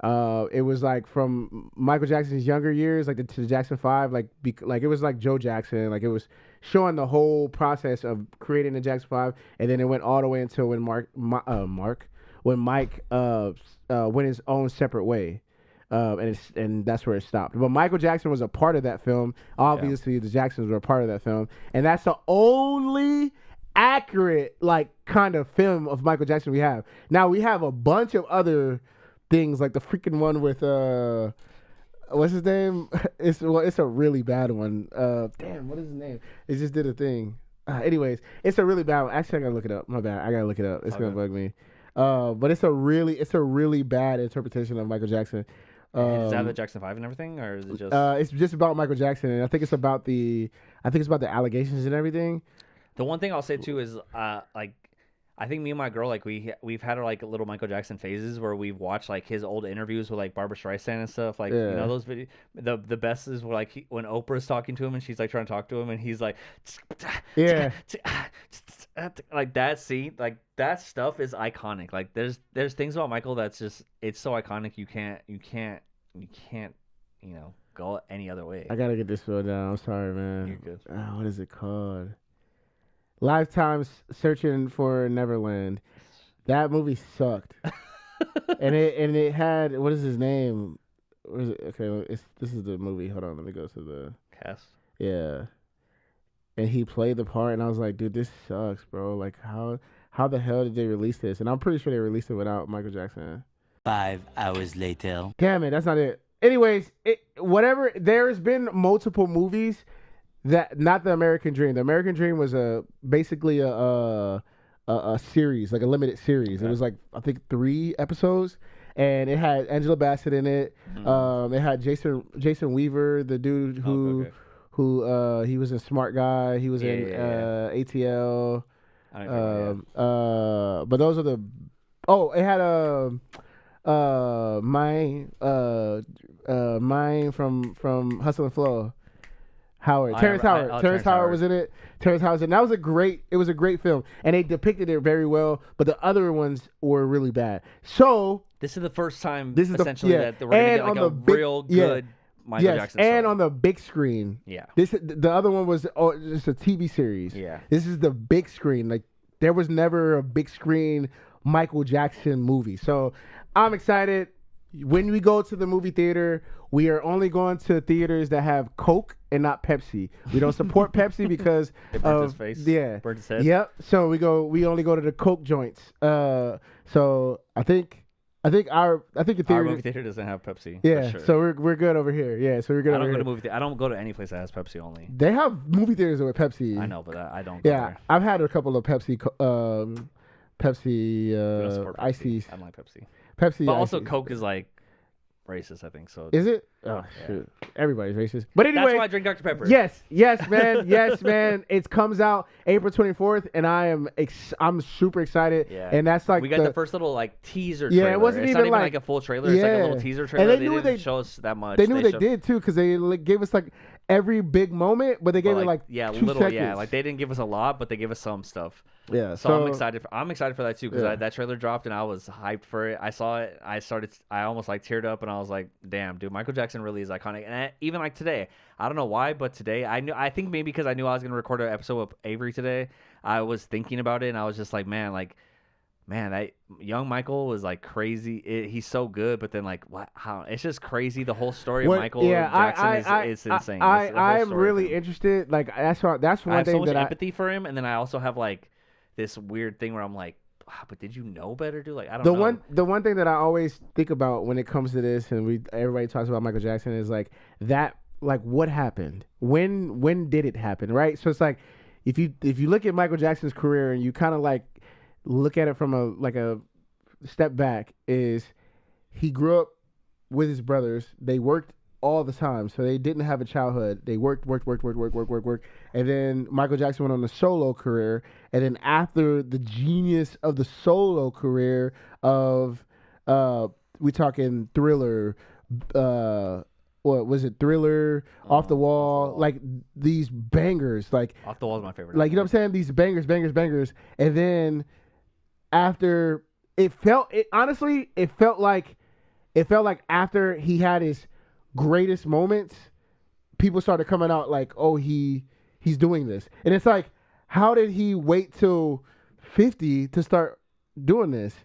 it was like from Michael Jackson's younger years, like to the Jackson 5, like it was like Joe Jackson, like it was showing the whole process of creating the Jackson 5, and then it went all the way until when Mike went his own separate way, and that's where it stopped. But Michael Jackson was a part of that film. Obviously, the Jacksons were a part of that film, and that's the only accurate, like, kind of film of Michael Jackson we have. Now we have a bunch of other things, like the freaking one with what's his name? It's a really bad one. Damn, what is his name? It just did a thing. Anyways, it's a really bad one. Actually, I gotta look it up. My bad. I gotta look it up. It's gonna bug me. But it's a really bad interpretation of Michael Jackson. Is that the Jackson 5 and everything, or is it just? It's just about Michael Jackson, and I think it's about the allegations and everything. The one thing I'll say too is like, I think me and my girl, like, we've had like little Michael Jackson phases where we've watched like his old interviews with like Barbra Streisand and stuff. Like, you know, those videos. The best is where, like, when Oprah's talking to him and she's like trying to talk to him and he's like, like that scene, like that stuff is iconic. Like there's things about Michael that's just, it's so iconic. You can't go any other way. I gotta get this one down. I'm sorry, man. You're good. What is it called? Lifetime's Searching for Neverland. That movie sucked. and it had, what is his name? Where is it? Okay, this is the movie. Hold on, let me go to the cast. Yeah. And he played the part, and I was like, dude, this sucks, bro. Like, how the hell did they release this? And I'm pretty sure they released it without Michael Jackson. 5 hours later. Damn it, that's not it. Anyways, whatever. There's been multiple movies that, not The American Dream. The American Dream was basically a series, like a limited series. Okay. It was like, I think 3 episodes, and it had Angela Bassett in it. It had Jason Weaver, the dude who he was in Smart Guy. He was in ATL. But those are the. Oh, it had mine from Hustle and Flow. Terrence Howard was in it. Terrence Howard, and that was a great film, and they depicted it very well. But the other ones were really bad. So this is the first time, that we're gonna get like a real good Michael Jackson story. And on the big screen. Yeah. The other one was just a TV series. Yeah. This is the big screen. Like, there was never a big screen Michael Jackson movie. So I'm excited. When we go to the movie theater, we are only going to theaters that have Coke and not Pepsi. We don't support Pepsi because it burnt his face. Yeah. Burnt his head. Yep. So we only go to the Coke joints. So I think the theater, our movie theater doesn't have Pepsi. Yeah. For sure. So we're good over here. Yeah. So we're good. I don't go to any place that has Pepsi only. They have movie theaters with Pepsi. I know, but I don't. Go there. I've had a couple of Pepsi iced teas. I don't like Pepsi. Pepsi, but also Coke is like racist, I think. So is it? Oh shoot, everybody's racist. But anyway, that's why I drink Dr. Pepper. Yes, man, yes, man. It comes out April 24th, and I'm super excited. Yeah. And that's like we got the first little like teaser trailer. Yeah, it wasn't it's even not even like a full trailer. It's like a little teaser trailer. And they didn't show us that much. They knew they did too, because they gave us like every big moment, but they gave it like 2 seconds. Yeah, like they didn't give us a lot, but they gave us some stuff. Yeah, so I'm excited for that too, because that trailer dropped and I was hyped for it. I saw it, I almost like teared up, and I was like, damn, dude, Michael Jackson really is iconic. And even like today, I don't know why, but today I think maybe because I knew I was gonna record an episode with Avery today, I was thinking about it, and I was just like, man, that young Michael was like crazy. He's so good, but then like how it's just crazy. The whole story of Michael Jackson is insane. I'm really interested. Like that's one I have thing so much that empathy for him, and then I also have like this weird thing where I'm like, but did you know better, dude? Like I don't know. The one thing that I always think about when it comes to this, and everybody talks about Michael Jackson, is like that, like what happened? When did it happen? Right? So it's like if you look at Michael Jackson's career and you kind of like look at it from a step back, is he grew up with his brothers. They worked all the time, so they didn't have a childhood. They worked, and then Michael Jackson went on a solo career, and then after the genius of the solo career of we talking Thriller, what was it, Thriller, Off the Wall, like these bangers, like Off the Wall is my favorite. Like, you know what I'm saying? These bangers, and then after it felt like after he had his greatest moments, people started coming out like, oh, he's doing this, and it's like, how did he wait till 50 to start doing this?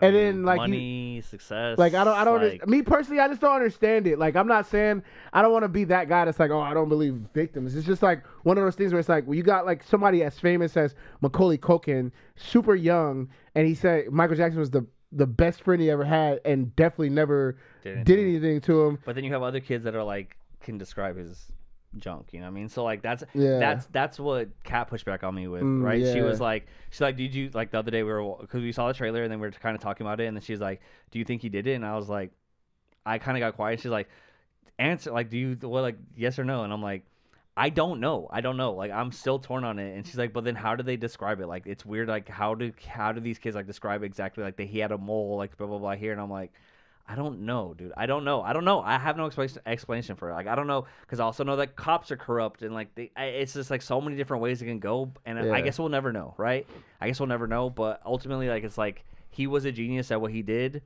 And then like money, success. Like I don't. Me personally, I just don't understand it. Like I'm not saying I don't want to be that guy that's like, oh, I don't believe victims. It's just like one of those things where it's like, well, you got like somebody as famous as Macaulay Culkin, super young, and he said Michael Jackson was the best friend he ever had, and definitely never did anything to him. But then you have other kids that are like can describe his junk, you know what I mean? So like that's what Kat pushed back on me with, right? Yeah. She's like, did you, like the other day because we saw the trailer and then we were kind of talking about it, and then she's like, do you think he did it? And I was like, I kind of got quiet. She's like, answer, like, like yes or no? And I'm like, I don't know. Like I'm still torn on it. And she's like, but then how do they describe it? Like it's weird. Like how do these kids like describe exactly like he had a mole, like blah blah blah here? And I'm like, I don't know, dude. I don't know. I have no explanation for it. Like, I don't know, because I also know that cops are corrupt, and like it's just like so many different ways it can go, and I guess we'll never know, right? I guess we'll never know, but ultimately, like, it's like he was a genius at what he did,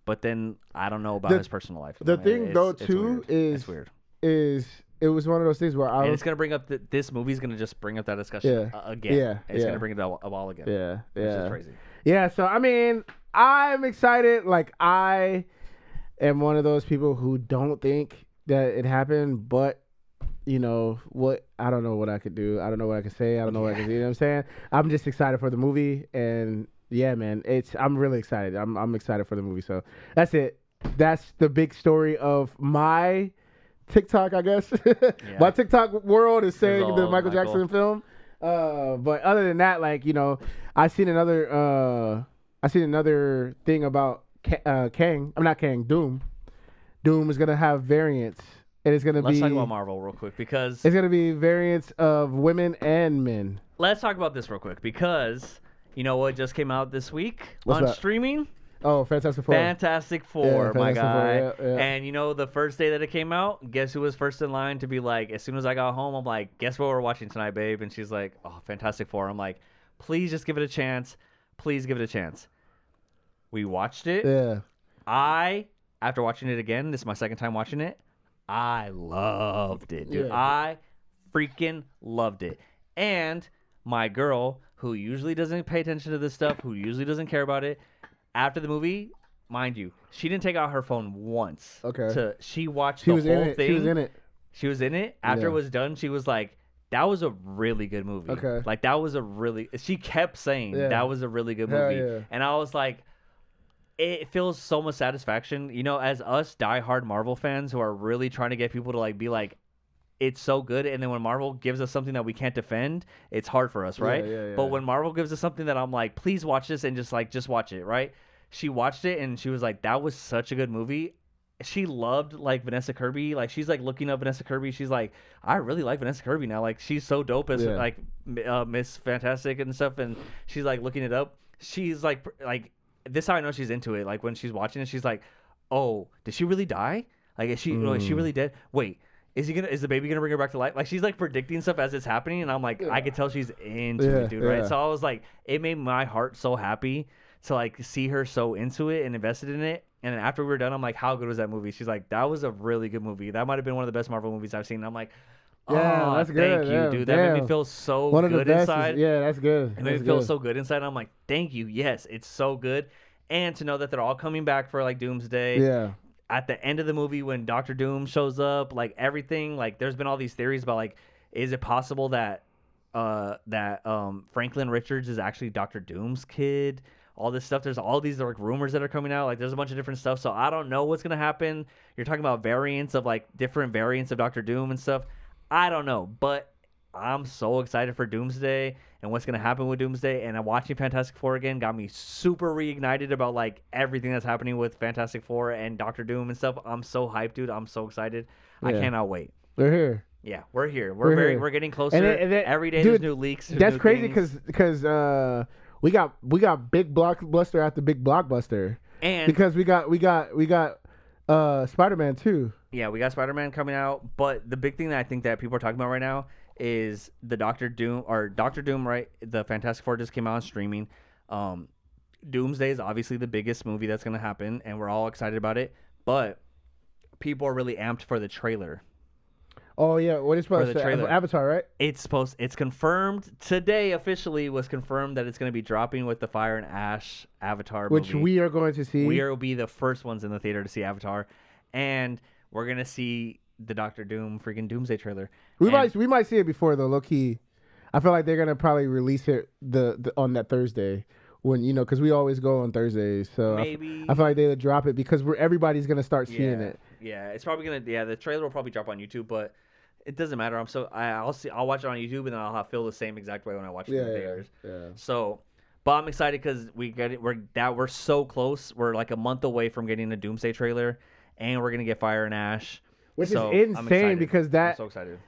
but then I don't know about his personal life. The thing though too is weird. Is it was one of those things where and it's gonna bring up this movie's gonna just bring up that discussion again. Yeah, it's gonna bring it up all again. Yeah, which is crazy. Yeah, so I mean, I'm excited. Like I am one of those people who don't think that it happened, but you know what? I don't know what I could do. I don't know what I could say. I don't know what I could do. You know what I'm saying? I'm just excited for the movie, and yeah, man, I'm really excited. I'm excited for the movie. So that's it. That's the big story of my TikTok, I guess. My TikTok world is saying the Michael Jackson film. But other than that, like, you know, I seen another thing about Doom. Doom is gonna have variants, and it's gonna Let's talk about Marvel real quick, because it's gonna be variants of women and men. Let's talk about this real quick, because you know what just came out this week on streaming? Oh, Fantastic Four. Fantastic Four, my guy. Four, yeah. And you know, the first day that it came out, guess who was first in line to be like, as soon as I got home, I'm like, guess what we're watching tonight, babe? And she's like, oh, Fantastic Four. I'm like, please just give it a chance. Please give it a chance. We watched it. Yeah. After watching it again, this is my second time watching it, I loved it, dude. Yeah. I freaking loved it. And my girl, who usually doesn't pay attention to this stuff, who usually doesn't care about it, after the movie, mind you, she didn't take out her phone once. Okay. She watched the whole thing. She was in it. She was in it. After it was done, she was like, that was a really good movie. Okay. Like, that was a really... She kept saying that was a really good movie. Yeah. And I was like... It feels so much satisfaction, you know, as us diehard Marvel fans who are really trying to get people to like be like, it's so good, and then when Marvel gives us something that we can't defend, it's hard for us, right? Yeah. But when Marvel gives us something that I'm like, please watch this, and just watch it, right? She watched it and she was like, that was such a good movie. she loved like Vanessa Kirby. Like she's like looking up Vanessa Kirby. She's like, I really like Vanessa Kirby now. Like she's so dope as like Miss Fantastic and stuff. And she's like looking it up. She's like this is how I know she's into it. Like when she's watching it, she's like, oh, did she really die? Like is she really dead? Wait. Is the baby gonna bring her back to life? Like she's like predicting stuff as it's happening, and I'm like, I could tell she's into it, dude. Right? So I was like, it made my heart so happy to like see her so into it and invested in it. And then after we were done, I'm like, how good was that movie? She's like, that was a really good movie. That might have been one of the best Marvel movies I've seen. And I'm like, that's good. Thank you, dude. That made me feel so good inside. That's good. It made me feel so good inside. And I'm like, thank you. Yes, it's so good. And to know that they're all coming back for like Doomsday. Yeah. At the end of the movie, when Doctor Doom shows up, like everything, like there's been all these theories about like, is it possible that Franklin Richards is actually Doctor Doom's kid? All this stuff. There's all these like rumors that are coming out. Like there's a bunch of different stuff. So I don't know what's gonna happen. You're talking about variants of like different variants of Doctor Doom and stuff. I don't know, but I'm so excited for Doomsday and what's gonna happen with Doomsday. And watching Fantastic Four again got me super reignited about like everything that's happening with Fantastic Four and Doctor Doom and stuff. I'm so hyped, dude. I'm so excited. I cannot wait. We're here. Yeah, we're here. We're getting closer. And every day there's new leaks. That's crazy because we got big blockbuster after big blockbuster, and because we got Spider-Man too. Yeah, we got Spider-Man coming out, but the big thing that I think that people are talking about right now is the Doctor Doom, right? The Fantastic Four just came out on streaming. Doomsday is obviously the biggest movie that's going to happen, and we're all excited about it. But people are really amped for the trailer. Oh yeah, what is supposed to Avatar, right? It's confirmed today. Officially, was confirmed that it's going to be dropping with the Fire and Ash Avatar movie, which we are going to see. We will be the first ones in the theater to see Avatar, and we're going to see the Doctor Doom freaking Doomsday trailer. We might see it before though. Low key, I feel like they're going to probably release it the on that Thursday. When because we always go on Thursdays, so maybe I feel like they'll drop it because everybody's gonna start seeing it. Yeah, it's probably gonna. Yeah, the trailer will probably drop on YouTube, but it doesn't matter. I'll watch it on YouTube and then I'll feel the same exact way when I watch it in the theaters. Yeah. So, but I'm excited because we're so close. We're like a month away from getting a Doomsday trailer, and we're gonna get Fire and Ash, which is insane because I'm so excited.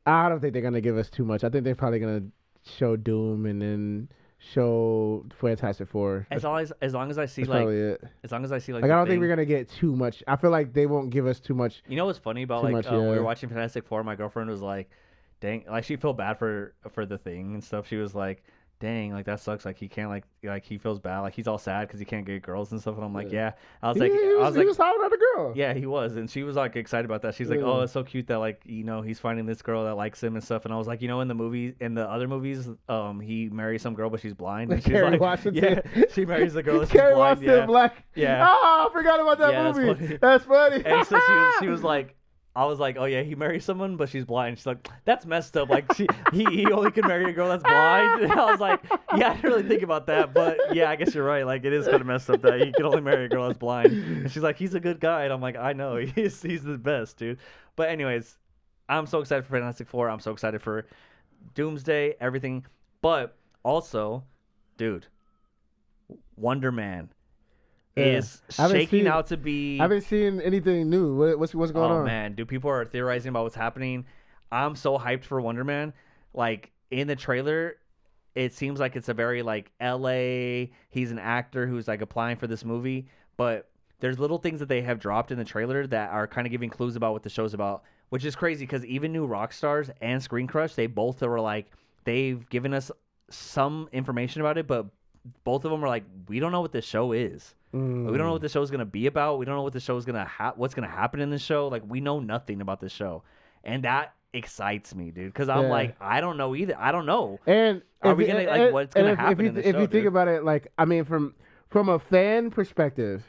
I don't think they're gonna give us too much. I think they're probably gonna show Doom and then show Fantastic Four. As long as I see like as long as I see like I don't think we're gonna get too much. I feel like they won't give us too much. You know what's funny about when we were watching Fantastic Four, my girlfriend was like, dang, like she felt bad for the thing and stuff. She was like, dang, like that sucks. Like he can't like he feels bad. Like he's all sad because he can't get girls and stuff. And I'm like, yeah. I was like, he was hollering at a girl. Yeah, he was, and she was like excited about that. She's like, oh, it's so cute that like he's finding this girl that likes him and stuff. And I was like, in the other movies, he marries some girl but she's blind. And she's like, Washington. Yeah, she marries the girl. Carrie Washington, black. Yeah. Oh, I forgot about that movie. That's funny. And so she was like. I was like, oh yeah, he marries someone, but she's blind. She's like, that's messed up. Like he only can marry a girl that's blind. And I was like, yeah, I didn't really think about that, but yeah, I guess you're right. Like it is kind of messed up that he can only marry a girl that's blind. And she's like, he's a good guy, and I'm like, I know, he's the best, dude. But anyways, I'm so excited for Fantastic Four. I'm so excited for Doomsday, everything. But also, dude, Wonder Man. Is shaking out to be. I haven't seen anything new. What's going on? Oh man, dude, people are theorizing about what's happening. I'm so hyped for Wonder Man. Like in the trailer, it seems like it's a very like LA. He's an actor who's like applying for this movie, but there's little things that they have dropped in the trailer that are kind of giving clues about what the show's about, which is crazy because even New Rockstars and Screen Crush, they both were like they've given us some information about it, but both of them are like, we don't know what this show is. We don't know what the show is going to be about. We don't know what the show is going to what's going to happen in the show. Like, we know nothing about the show. And that excites me, dude. Because I'm like, I don't know either. I don't know. And are we going to, like, what's going to happen in the show? If you think about it, like, I mean, from a fan perspective,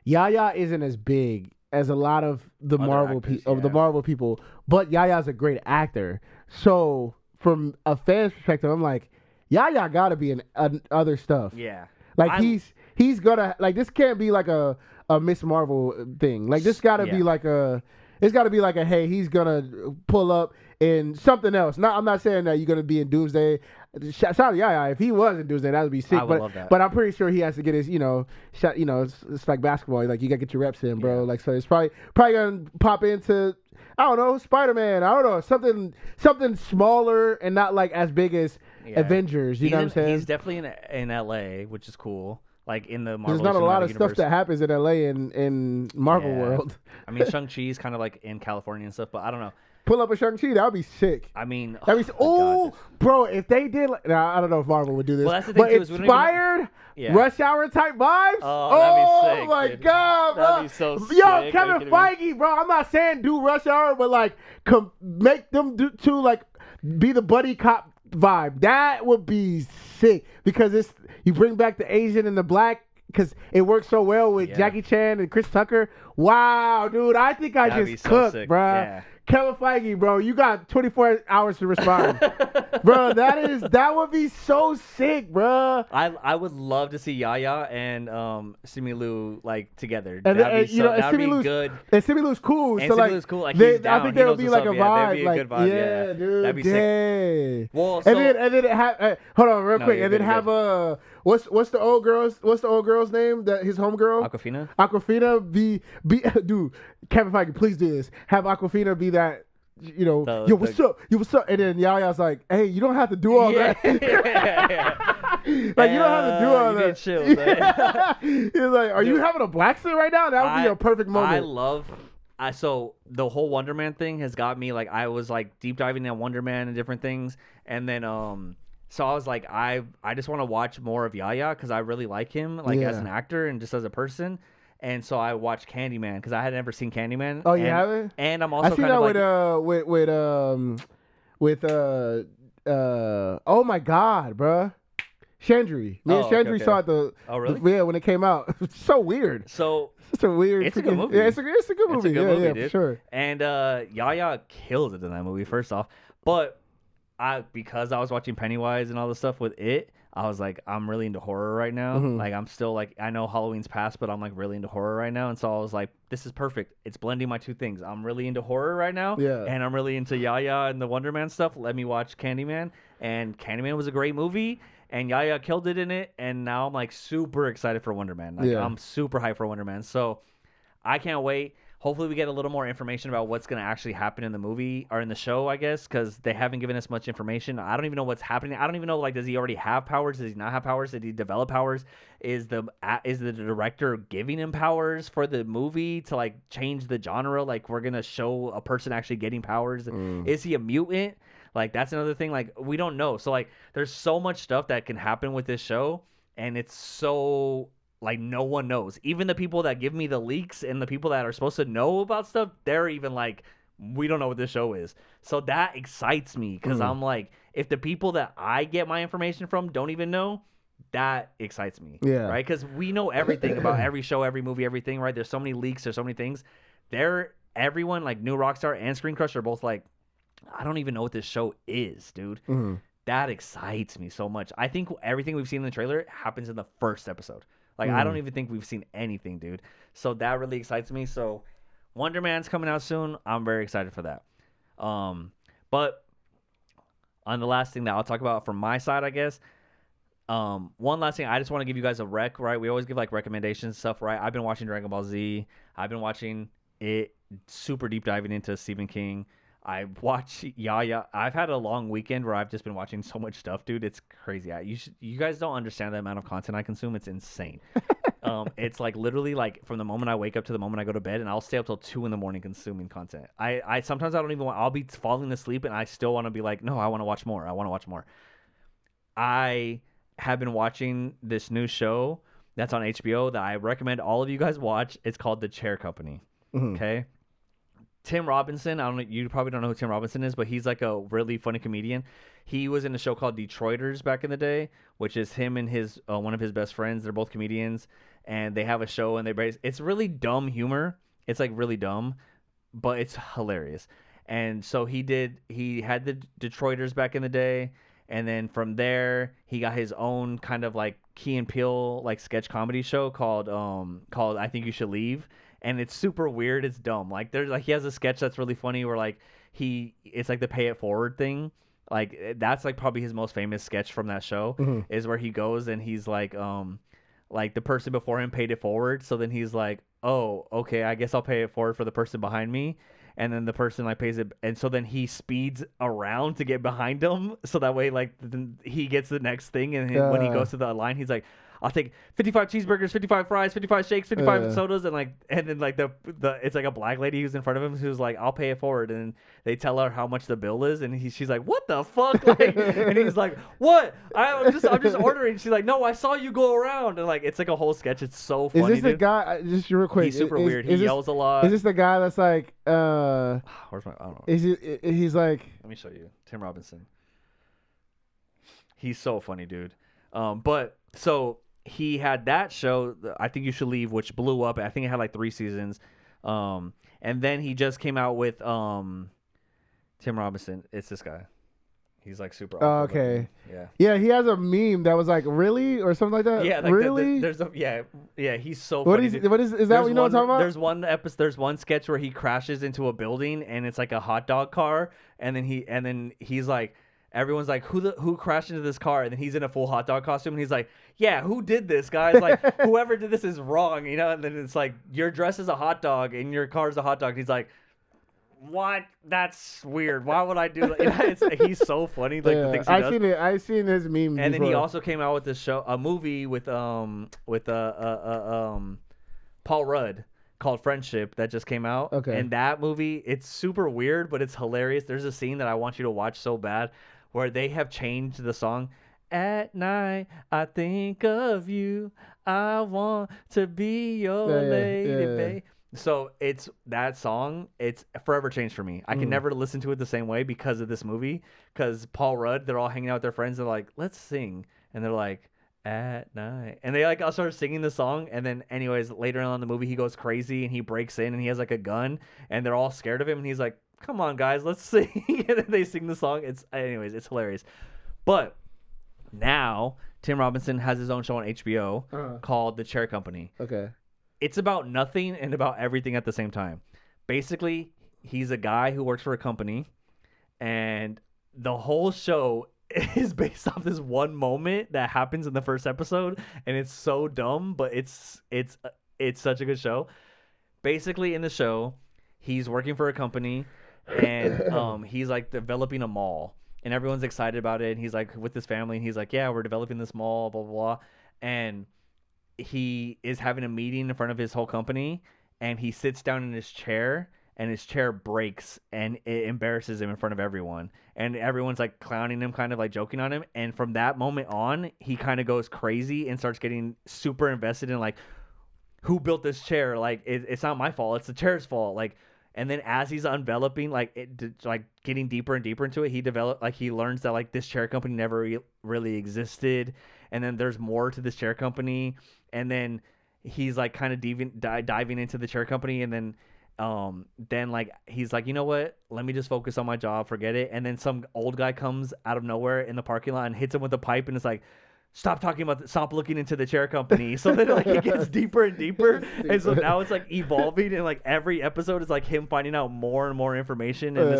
Yaya isn't as big as a lot of the Marvel people, but Yaya's a great actor. So, from a fan's perspective, I'm like, Yaya got to be in other stuff. Yeah. Like, he's gonna like this can't be like a Miss Marvel thing. Like this gotta be like It's got to be like a hey, he's gonna pull up in something else. I'm not saying that you're gonna be in Doomsday. Shout out to Yaya. If he was in Doomsday, that would be sick. I would love that. But I'm pretty sure he has to get his, shot. It's like basketball. Like you gotta get your reps in, bro. Like so, it's probably gonna pop into, I don't know, Spider-Man. I don't know, something smaller and not like as big as Avengers. You know what I'm saying? He's definitely in LA, which is cool. Like in the Marvel. There's not a lot of stuff that happens in LA in Marvel world. I mean, Shang-Chi's kind of like in California and stuff, but I don't know. Pull up a Shang-Chi, that would be sick. I mean, bro, if they did, I don't know if Marvel would do this, well, that's the thing but too, inspired Rush Hour type vibes. Oh, that'd be sick, my dude. God, bro. That'd be so sick. Yo, Kevin Feige, bro. I'm not saying do Rush Hour, but like make them be the buddy cop vibe. That would be sick because you bring back the Asian and the black. Because it works so well with Jackie Chan and Chris Tucker. Wow, dude. I think That'd just cooked, bro. Yeah. Kevin Feige, bro, you got 24 hours to respond. Bro, that would be so sick, bro. I would love to see Yaya and Simu Liu like together. And that'd be good. And Simu Liu's cool. And so Simu Liu's cool. Like, he's down. I think there would be like a vibe. That'd be a good vibe. Yeah, dude. That'd be sick. Well, and then it have hold on real quick. And then have what's the old girl's name? That his homegirl? Aquafina be dude. Kevin Feige, please do this. Have Aquafina be that. Yo, what's up? And then Yaya's like, hey, you don't have to do all that. Like, you don't have to do all that. Chill, He's like, are you having a black suit right now? That would be a perfect moment. So the whole Wonder Man thing has got me, like, I was like deep diving into Wonder Man and different things. And then, so I was like, I just want to watch more of Yaya because I really like him, like as an actor and just as a person. And so I watched Candyman because I had never seen Candyman. Oh, you haven't? And I'm also I seen kind that of with oh my God, bro. Chandri. Me and Chandri saw it really? When it came out. It's so weird. So it's a weird. It's a good movie. Yeah, it's a good movie. Dude. For sure. And Yaya kills it in that movie. First off, but because I was watching Pennywise and all the stuff with it. I was like, I'm really into horror right now. Mm-hmm. Like, I'm still like, I know Halloween's past, but I'm like really into horror right now. And so I was like, this is perfect. It's blending my two things. I'm really into horror right now. Yeah. And I'm really into Yaya and the Wonder Man stuff. Let me watch Candyman. And Candyman was a great movie. And Yaya killed it in it. And now I'm like super excited for Wonder Man. Like, I'm super hyped for Wonder Man. So I can't wait. Hopefully we get a little more information about what's going to actually happen in the movie or in the show, I guess, because they haven't given us much information. I don't even know what's happening. I don't even know, like, does he already have powers? Does he not have powers? Did he develop powers? Is the director giving him powers for the movie to, like, change the genre? Like, we're going to show a person actually getting powers. Is he a mutant? Like, that's another thing. Like, we don't know. So, like, there's so much stuff that can happen with this show, and it's so... Like, no one knows. Even the people that give me the leaks and the people that are supposed to know about stuff, they're even like, we don't know what this show is. So that excites me because I'm like, if the people that I get my information from don't even know, that excites me. Yeah. Right? Because we know everything about every show, every movie, everything, right? There's so many leaks. There's so many things. Everyone, like New Rockstar and Screen Crush, are both like, I don't even know what this show is, dude. Mm-hmm. That excites me so much. I think everything we've seen in the trailer happens in the first episode. Like, I don't even think we've seen anything, dude. So that really excites me. So Wonder Man's coming out soon. I'm very excited for that. But on the last thing that I'll talk about from my side, I guess, one last thing. I just want to give you guys a rec, right? We always give, like, recommendations and stuff, right? I've been watching Dragon Ball Z. I've been watching it, super deep diving into Stephen King. I watch Yaya. I've had a long weekend where I've just been watching so much stuff, dude. It's crazy. You guys don't understand the amount of content I consume. It's insane. It's like literally like from the moment I wake up to the moment I go to bed, and I'll stay up till 2 a.m. consuming content. I sometimes I don't even want. I'll be falling asleep, and I still want to be like, no, I want to watch more. I want to watch more. I have been watching this new show that's on HBO that I recommend all of you guys watch. It's called The Chair Company. Mm-hmm. Okay. Tim Robinson, you probably don't know who Tim Robinson is, but he's like a really funny comedian. He was in a show called Detroiters back in the day, which is him and his one of his best friends. They're both comedians, and they have a show, and it's really dumb humor. It's like really dumb, but it's hilarious. And so he had the Detroiters back in the day, and then from there he got his own kind of like Key and Peele like sketch comedy show called I Think You Should Leave. and it's super weird. It's dumb. Like there's like he has a sketch that's really funny where like it's like the pay it forward thing. Like that's like probably his most famous sketch from that show is where he goes and he's like the person before him paid it forward, so then he's like, oh, okay, I guess I'll pay it forward for the person behind me. And then the person like pays it, and so then he speeds around to get behind him, so that way like he gets the next thing. And when he goes to the line, he's like, "I'll take 55 cheeseburgers, 55 fries, 55 shakes, 55 sodas," and then like the it's like a black lady who's in front of him who's like, "I'll pay it forward," and they tell her how much the bill is, and she's like, "What the fuck?" Like, and he's like, "What? I'm just ordering." She's like, "No, I saw you go around," and like it's like a whole sketch. It's so funny. Is this the guy? Just real quick. He's super weird. He yells a lot. Is this the guy that's like? Where's my? I don't know. He's like. Let me show you. Tim Robinson. He's so funny, dude. But so. He had that show, I Think You Should Leave, which blew up. I think it had like 3 seasons. And then he just came out with Tim Robinson. It's this guy. He's like super awkward. Okay. Yeah. Yeah, he has a meme that was like, really? Or something like that? Yeah, like really? He's so funny. Is that what you know what I'm talking about? There's one sketch where he crashes into a building and it's like a hot dog car, and then he's like, everyone's like, who crashed into this car? And then he's in a full hot dog costume, and he's like, yeah, who did this, guys? Like, whoever did this is wrong, you know? And then it's like, you're dressed as a hot dog, and your car's a hot dog. And he's like, what? That's weird. Why would I do that? You know, he's so funny. Like the things he does. I've seen his meme. And then he also came out with this show, a movie with Paul Rudd called Friendship that just came out. Okay. And that movie, it's super weird, but it's hilarious. There's a scene that I want you to watch so bad where they have changed the song. At night, I think of you. I want to be your lady, babe. So it's that song. It's forever changed for me. I can never listen to it the same way because of this movie. Because Paul Rudd, they're all hanging out with their friends. They're like, let's sing. And they're like, at night. And they like all start singing the song. And then anyways, later on in the movie, he goes crazy and he breaks in and he has like a gun. And they're all scared of him. And he's like, come on, guys, let's sing. And then they sing the song. It's hilarious. But now Tim Robinson has his own show on HBO called The Chair Company. Okay. It's about nothing and about everything at the same time. Basically, he's a guy who works for a company, and the whole show is based off this one moment that happens in the first episode, and it's so dumb, but it's such a good show. Basically, in the show, he's working for a company, and he's like developing a mall. And everyone's excited about it. And he's like with his family. And he's like, yeah, we're developing this mall, blah, blah, blah. And he is having a meeting in front of his whole company. And he sits down in his chair. And his chair breaks. And it embarrasses him in front of everyone. And everyone's like clowning him, kind of like joking on him. And from that moment on, he kind of goes crazy and starts getting super invested in like, who built this chair? Like, it's not my fault. It's the chair's fault. Like, and then as he's enveloping, like getting deeper and deeper into it, he learns that like this chair company never really existed, and then there's more to this chair company, and then he's like kind of diving into the chair company, and then like he's like, you know what? Let me just focus on my job, forget it. And then some old guy comes out of nowhere in the parking lot and hits him with a pipe, and it's like, stop looking into the chair company. So then like it gets deeper and deeper. And so now it's like evolving, and like every episode is like him finding out more and more information. And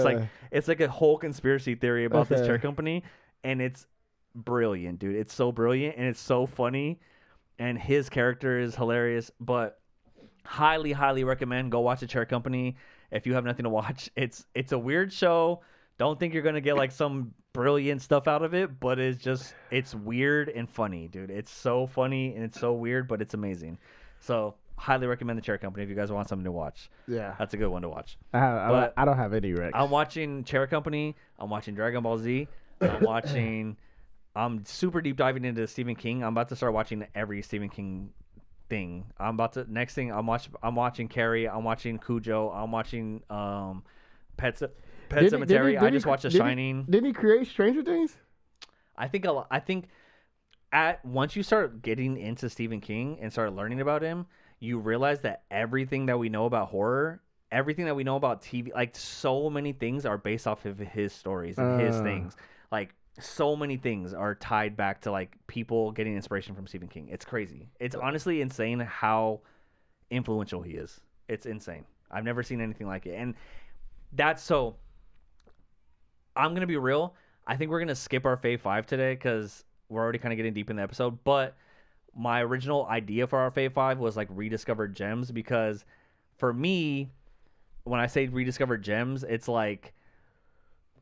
it's like a whole conspiracy theory about this chair company. And it's brilliant, dude. It's so brilliant and it's so funny. And his character is hilarious. But highly, highly recommend go watch The Chair Company if you have nothing to watch. It's a weird show. Don't think you're gonna get like some brilliant stuff out of it, but it's weird and funny, dude. It's so funny and it's so weird, but it's amazing. So highly recommend The Chair Company if you guys want something to watch. Yeah, that's a good one to watch. I don't have any Rex. I'm watching Chair Company. I'm watching Dragon Ball Z. I'm super deep diving into Stephen King. I'm about to start watching every Stephen King thing. I'm watching Carrie. I'm watching Cujo. I'm watching Pet Cemetery. I just watched The Shining. Didn't he create Stranger Things? I think once you start getting into Stephen King and start learning about him, you realize that everything that we know about horror, everything that we know about TV, like so many things are based off of his stories and his things. Like so many things are tied back to like people getting inspiration from Stephen King. It's crazy. It's honestly insane how influential he is. It's insane. I've never seen anything like it. And that's so. I'm going to be real. I think we're going to skip our Fave 5 today because we're already kind of getting deep in the episode. But my original idea for our Fave 5 was like rediscovered gems, because for me, when I say rediscovered gems, it's like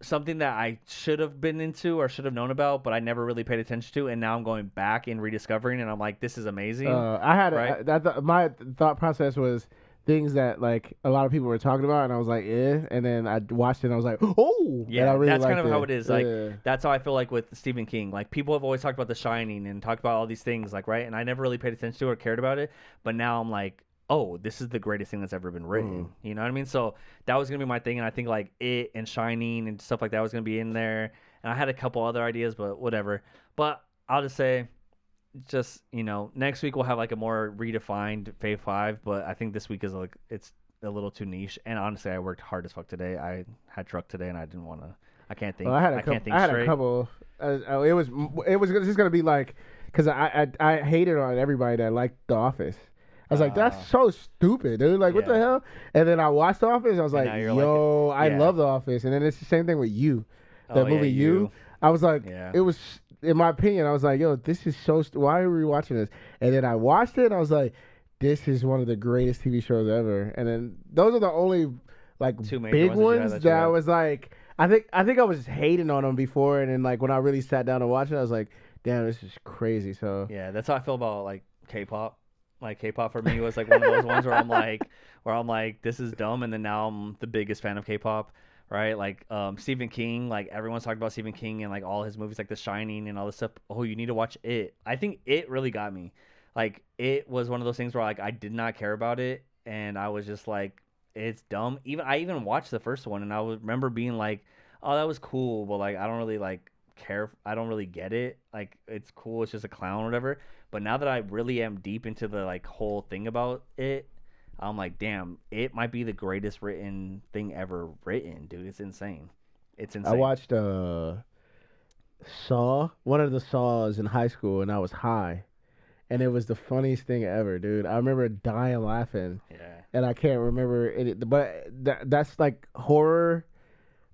something that I should have been into or should have known about, but I never really paid attention to, and now I'm going back and rediscovering, and I'm like, this is amazing. I had right? My thought process was things that like a lot of people were talking about, and I was like, and then I watched it and I was like, oh, yeah, really that's kind of it. how it is. Like that's how I feel like with Stephen King. Like people have always talked about The Shining and talked about all these things, like right, and I never really paid attention to it or cared about it, but now I'm like, oh, this is the greatest thing that's ever been written. You know what I mean? So that was going to be my thing. And I think like It and Shining and stuff like that was going to be in there. And I had a couple other ideas, but whatever. But I'll just say, next week we'll have like a more redefined Fave 5. But I think this week is like, it's a little too niche. And honestly, I worked hard as fuck today. I had truck today and I didn't want to, I can't think. Well, I had a couple. It was just going to be like, because I hated on everybody that liked The Office. I was like, that's so stupid, dude. Like, what the hell? And then I watched The Office. I was like, yo, I love The Office. And then it's the same thing with You. The movie You. I was like, it was, in my opinion, I was like, yo, this is so why are we watching this? And then I watched it, and I was like, this is one of the greatest TV shows ever. And then those are the only, like, big ones that I was like, I think I was hating on them before. And then, like, when I really sat down and watched it, I was like, damn, this is crazy. So yeah, that's how I feel about, like, K-pop. Like K-pop for me was like one of those ones where I'm like, this is dumb, and then now I'm the biggest fan of K-pop, right? Like Stephen King, like everyone's talking about Stephen King and like all his movies, like The Shining and all this stuff. Oh, you need to watch It. I think It really got me. Like It was one of those things where like I did not care about it, and I was just like, it's dumb. I even watched the first one, and I remember being like, oh, that was cool, but like I don't really like care. I don't really get it. Like it's cool. It's just a clown or whatever. But now that I really am deep into the like whole thing about it, I'm like, damn, it might be the greatest written thing ever written, dude. It's insane. It's insane. I watched Saw, one of the Saws in high school, and I was high. And it was the funniest thing ever, dude. I remember dying laughing. Yeah. And I can't remember it, but that's like horror.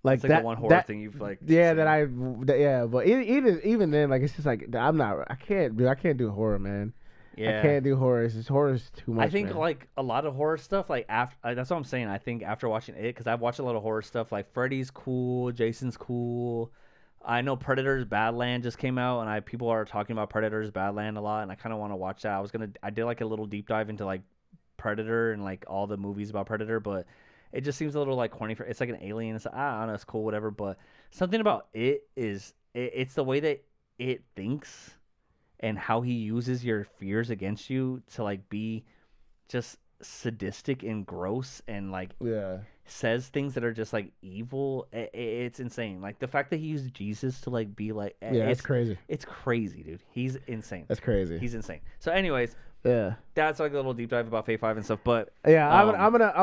Like it's like the one horror thing you've like. Yeah, seen. But even then, like it's just like I can't do horror, man. Yeah, I can't do horror. Horror is too much. I think man. Like a lot of horror stuff, like after that's what I'm saying. I think after watching it, because I've watched a lot of horror stuff, like Freddy's cool, Jason's cool. I know Predator's Badland just came out, and people are talking about Predator's Badland a lot, and I kind of want to watch that. I did like a little deep dive into like Predator and like all the movies about Predator, but it just seems a little like corny. It's like an alien. It's like, I don't know, it's cool, whatever. But something about it is it's the way that it thinks and how he uses your fears against you to like be just sadistic and gross and like says things that are just like evil. It's insane. Like the fact that he used Jesus to like be like it's crazy. It's crazy, dude. He's insane. That's crazy. He's insane. So, anyways. Yeah, that's like a little deep dive about Fave 5 and stuff, but yeah, I'm gonna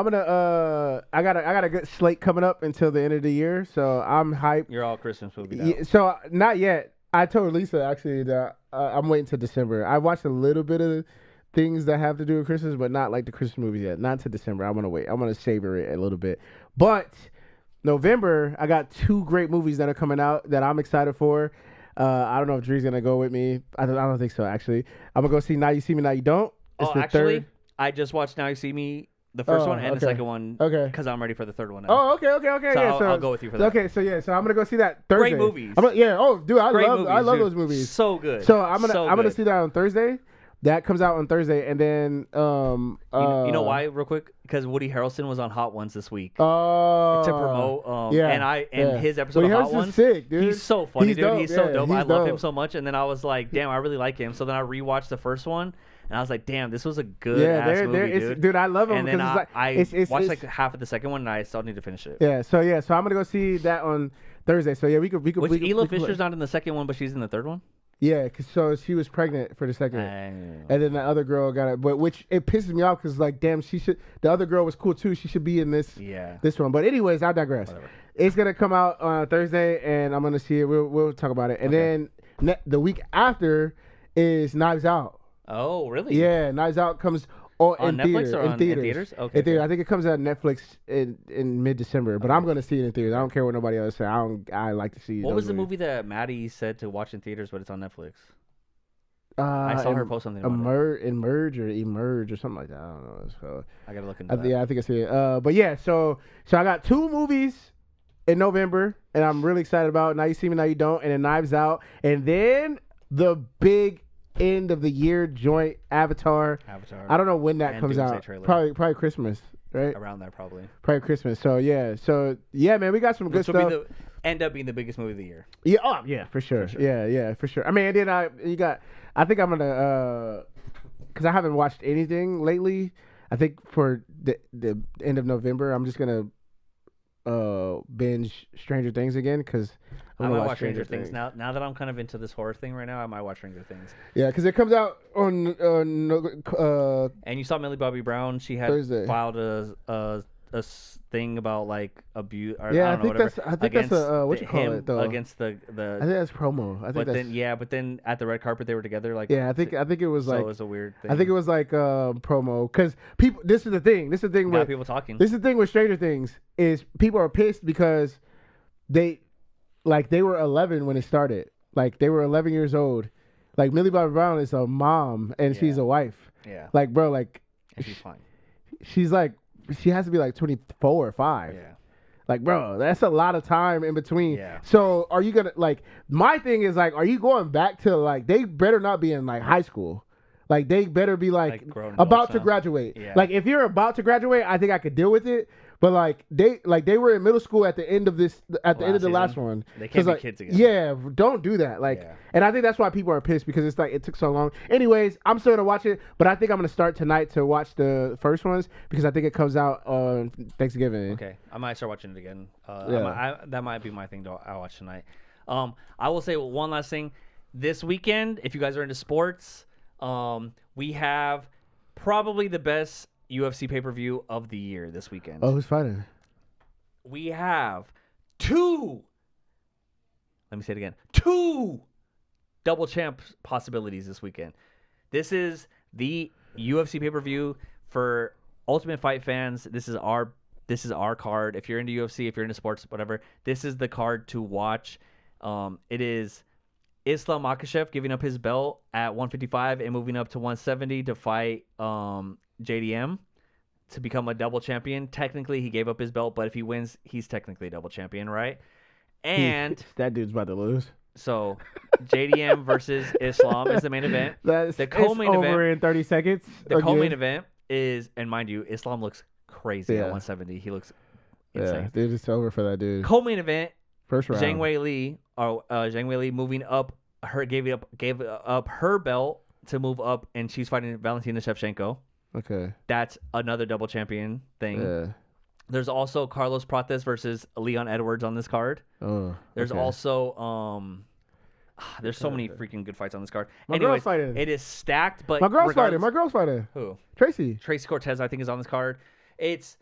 I got a good slate coming up until the end of the year, so I'm hyped. You're all Christmas movies now. Yeah, so not yet. I told Lisa actually that I'm waiting till December. I watched a little bit of things that have to do with Christmas, but not like the Christmas movies yet. Not until December. I'm gonna wait. I'm gonna savor it a little bit. But November, I got 2 great movies that are coming out that I'm excited for. I don't know if Dre's gonna go with me. I don't think so. Actually, I'm gonna go see Now You See Me, Now You Don't. It's the actually, third. I just watched Now You See Me, the first one and the second one. Okay. Because I'm ready for the third one now. Oh, okay. So yeah, I'll go with you for that. Okay, so I'm gonna go see that Thursday. Great movies. Oh, dude, I love dude. those movies. So good. So I'm gonna see that on Thursday. That comes out on Thursday, and then you know why, real quick? Because Woody Harrelson was on Hot Ones this week to promote. His episode Woody of Hot Harrelson's Ones. Sick, dude. He's so funny, he's dude. Dope. He's so dope. I love dope. him so much. And then I was like, damn, I really like him. So then I rewatched the first one, and I was like, damn, this was a good ass movie, dude. I love him. And then I watched like half of the second one, and I still need to finish it. Yeah. So I'm gonna go see that on Thursday. So yeah, we could. Ela Fisher's not in the second one, but she's in the third one. Yeah, so she was pregnant for the second, and then the other girl got it. But which it pisses me off because like, damn, the other girl was cool too. She should be in this one. But anyways, I digress. Whatever. It's gonna come out on Thursday, and I'm gonna see it. We'll talk about it. And then the week after is Knives Out. Oh, really? Yeah, Knives Out comes Or on Netflix or in theaters? Okay. In theaters. I think it comes out on Netflix in mid-December, but I'm going to see it in theaters. I don't care what nobody else says. I like to see. What was the movie that Maddie said to watch in theaters, but it's on Netflix? I saw her post something about it. Emerge or something like that. I don't know. So I gotta look into that. Yeah, I think I see it. But yeah, so I got 2 movies in November, and I'm really excited about. Now You See Me, Now You Don't, and then Knives Out, and then the big end of the year joint, Avatar. I don't know when that comes out. Probably Christmas, right? Around there, probably. Probably Christmas. So yeah, man, we got some good stuff. End up being the biggest movie of the year. Yeah, yeah, for sure. Yeah, for sure. I mean, and then I think I'm gonna because I haven't watched anything lately. I think for the end of November, I'm just gonna binge Stranger Things again because I might watch Stranger Things now that I'm kind of into this horror thing right now. I might watch Stranger Things. Yeah, because it comes out on and you saw Millie Bobby Brown. She had Thursday. Filed a thing about like abuse. Yeah, I think that's what you call it though. Against the. I think that's promo. But then at the red carpet they were together. Like yeah, I think it was like. So it was a weird thing. I think it was like promo because people. This is the thing. With people talking. This is the thing with Stranger Things is people are pissed because they were 11 when it started. Like they were 11 years old. Like Millie Bobby Brown is a mom and she's a wife. Yeah. Like bro, like. And she's fine. She's like. She has to be like 24 or 5. Yeah. Like, bro, that's a lot of time in between. Yeah. So are you going to, like, my thing is, like, are you going back to, like, they better not be in, like, high school. Like, they better be, like about to graduate. Yeah. Like, if you're about to graduate, I think I could deal with it. But, like, they were in middle school at the end of the last one. They can't be kids again. Yeah, don't do that. Like, and I think that's why people are pissed because it's like, it took so long. Anyways, I'm still going to watch it, but I think I'm going to start tonight to watch the first ones because I think it comes out on Thanksgiving. Okay. I might start watching it again. That might be my thing I'll watch tonight. I will say one last thing. This weekend, if you guys are into sports, we have probably the best UFC pay-per-view of the year this weekend. Oh, who's fighting? We have 2. Let me say it again. 2 double champ possibilities this weekend. This is the UFC pay-per-view for Ultimate Fight fans. This is our card. If you're into UFC, if you're into sports, whatever, this is the card to watch. It is Islam Makhachev giving up his belt at 155 and moving up to 170 to fight JDM to become a double champion. Technically, he gave up his belt, but if he wins, he's technically a double champion, right? And that dude's about to lose. So, JDM versus Islam is the main event. The co-main event over in 30 seconds. The co-main event is, and mind you, Islam looks crazy at 170. He looks insane. Yeah, dude, it's over for that dude. Co-main event. First round. Zhang Weili moving up. Gave up her belt to move up, and she's fighting Valentina Shevchenko. Okay. That's another double champion thing. Yeah. There's also Carlos Prates versus Leon Edwards on this card. Oh. There's also there's so many freaking good fights on this card. My girl's fighting. It is stacked, but My girl's fighting. Who? Tracy Cortez, I think, is on this card. It's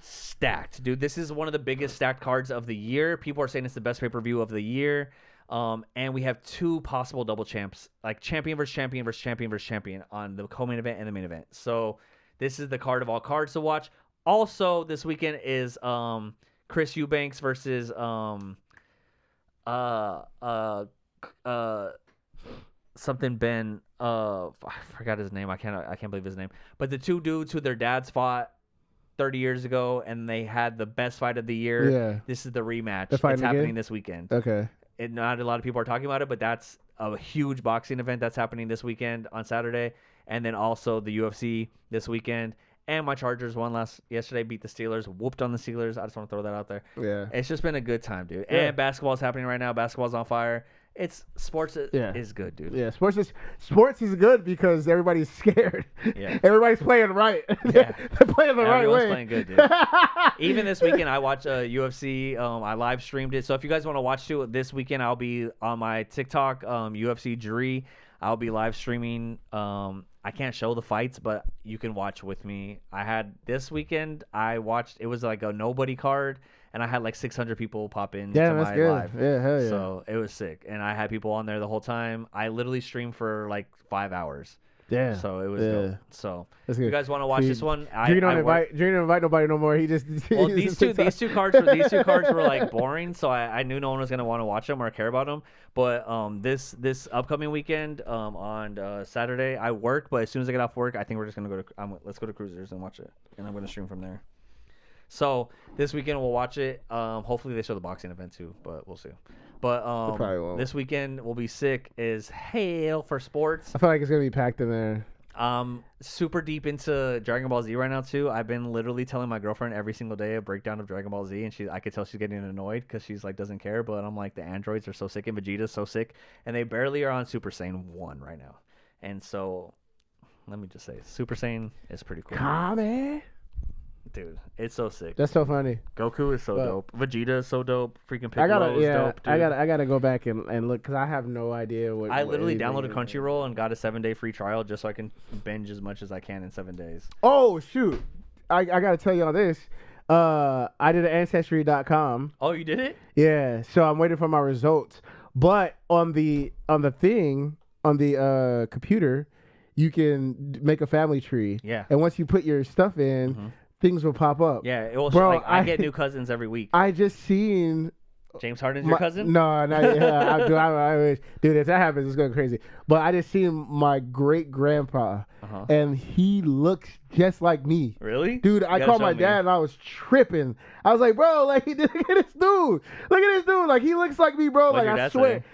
stacked, dude. This is one of the biggest stacked cards of the year. People are saying it's the best pay-per-view of the year. And we have 2 possible double champs, like champion versus champion versus champion versus champion on the co-main event and the main event. So this is the card of all cards to watch. Also, this weekend is Chris Eubanks versus something Ben. I forgot his name. I can't believe his name. But the 2 dudes who their dads fought 30 years ago and they had the best fight of the year. Yeah. This is the rematch. It's happening this weekend. Okay. Not a lot of people are talking about it, but that's a huge boxing event that's happening this weekend on Saturday. And then also the UFC this weekend. And my Chargers won yesterday, beat the Steelers, whooped on the Steelers. I just want to throw that out there. Yeah. It's just been a good time, dude. Yeah. And basketball's happening right now. Basketball's on fire. Sports is good, dude. Yeah, sports is good because everybody's scared. Yeah. Everybody's playing right. Yeah. They're playing the right way. Everyone's playing good, dude. Even this weekend, I watched UFC. I live streamed it. So if you guys want to watch it this weekend, I'll be on my TikTok, UFC Jury. I'll be live streaming. I can't show the fights, but you can watch with me. This weekend, I watched, it was like a nobody card. And I had like 600 people pop in to my live. Yeah, hell yeah. So it was sick. And I had people on there the whole time. I literally streamed for like 5 hours. Yeah. So it was dope. So if you guys want to watch this one? Drew don't invite nobody no more. He just well, these two cards were like boring, so I knew no one was gonna want to watch them or care about them. But this upcoming weekend on Saturday I work, but as soon as I get off work, I think we're just gonna go to let's go to Cruisers and watch it, and I'm gonna stream from there. So this weekend we'll watch it. Hopefully they show the boxing event too, but we'll see. But this weekend will be sick as hell for sports. I feel like it's gonna be packed in there. Super deep into Dragon Ball Z right now too. I've been literally telling my girlfriend every single day a breakdown of Dragon Ball Z, and I could tell she's getting annoyed because she's like doesn't care. But I'm like, the androids are so sick and Vegeta's so sick, and they barely are on Super Saiyan 1 right now. And so, let me just say, Super Saiyan is pretty cool. Kame? Dude, it's so sick. That's so funny. Goku is so dope. Vegeta is so dope. Freaking Piccolo is dope, dude. I gotta go back and look because I have no idea what. I literally downloaded Crunchyroll and got a 7-day free trial just so I can binge as much as I can in 7 days. Oh shoot! I gotta tell y'all this. I did Ancestry.com. Oh, you did it? Yeah. So I'm waiting for my results. But on the computer, you can make a family tree. Yeah. And once you put your stuff in. Things will pop up. Yeah, it will. Bro, like, I get new cousins every week. I just seen James Harden's your cousin? No, I wish, dude. If that happens, it's going crazy. But I just seen my great grandpa, and he looks just like me. Really, dude? I called my dad, and I was tripping. I was like, bro, like look at this dude. Look at this dude. Like he looks like me, bro. What'd like I swear.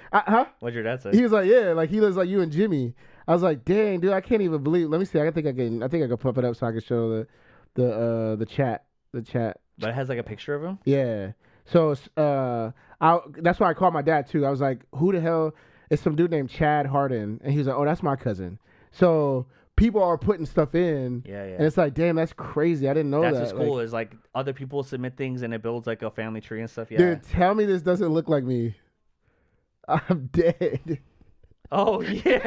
What'd your dad say? He was like, yeah, like he looks like you and Jimmy. I was like, dang, dude, I can't even believe. Let me see. I think I can pump it up so I can show the chat. But it has like a picture of him? Yeah. So that's why I called my dad too. I was like, who the hell is some dude named Chad Harden? And he was like, oh, that's my cousin. So people are putting stuff in. Yeah. And it's like, damn, that's crazy. I didn't know that. That's what's cool is like other people submit things and it builds like a family tree and stuff. Yeah. Dude, tell me this doesn't look like me. I'm dead. Oh yeah,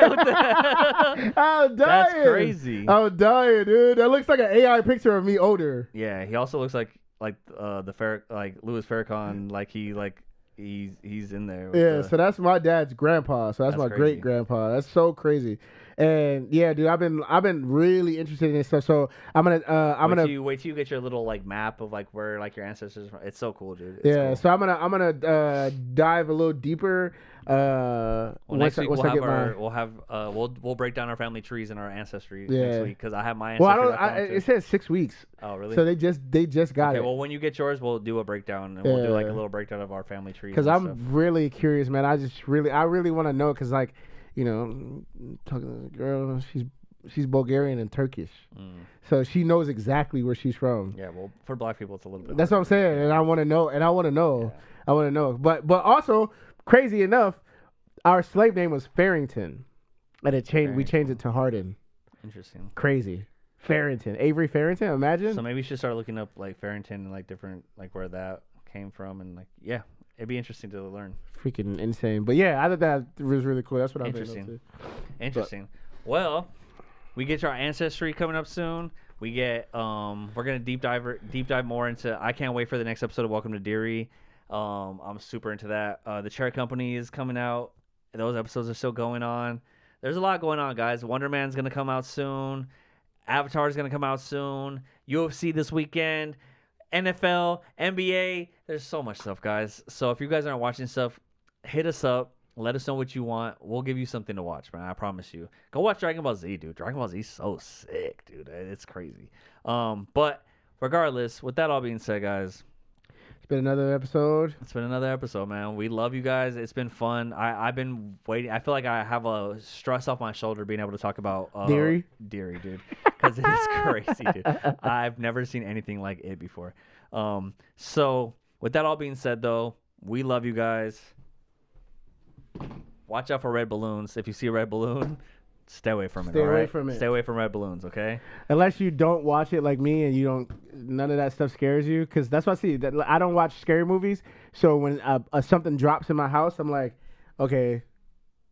I'm dying. That's crazy. I'm dying, dude. That looks like an AI picture of me older. Yeah, he also looks like Louis Farrakhan, like he's in there. Yeah, so that's my dad's grandpa. So that's my great grandpa. That's so crazy. And yeah, dude, I've been really interested in this stuff. So I'm gonna wait till you get your little like map of like where like your ancestors. It's so cool, dude. It's cool. So I'm gonna dive a little deeper. Next week we'll break down our family trees and our ancestry next week because I have my ancestry. It says 6 weeks. Oh really? So they just got it. Well, when you get yours, we'll do a breakdown and we'll do like a little breakdown of our family tree. Because I'm really curious, man. I really want to know because like. You know, talking to the girl, she's Bulgarian and Turkish, so she knows exactly where she's from. Yeah, well, for black people, it's a little bit. That's what I'm saying, and I want to know, Yeah. But also, crazy enough, our slave name was Farrington, and it changed. We changed it to Harden. Interesting. Crazy. Farrington, Avery Farrington. Imagine. So maybe we should start looking up like Farrington and like different like where that came from and like it'd be interesting to learn. Freaking insane. But yeah, I thought that was really cool. That's what I'm interesting. Interesting. Well, we get our ancestry coming up soon. We get we're gonna deep dive more into. I can't wait for the next episode of Welcome to Derry. I'm super into that. The Chair Company is coming out. Those episodes are still going on. There's a lot going on, guys. Wonder Man's gonna come out soon. Avatar's gonna come out soon. UFC this weekend. NFL, NBA, there's so much stuff, guys. So if you guys aren't watching stuff, hit us up. Let us know what you want. We'll give you something to watch, man. I promise you. Go watch Dragon Ball Z, dude. Dragon Ball Z is so sick, dude. It's crazy. But regardless, with that all being said, guys, it's been another episode. It's been another episode, man. We love you guys. It's been fun. I've been waiting. I feel like I have a stress off my shoulder being able to talk about Derry, dude. Because it is crazy, dude. I've never seen anything like it before. So with that all being said, though, we love you guys. Watch out for red balloons. If you see a red balloon, stay away from it. Stay away from it. Stay away from red balloons, okay? Unless you don't watch it like me and none of that stuff scares you. Because that's what I see. I don't watch scary movies. So when something drops in my house, I'm like, okay,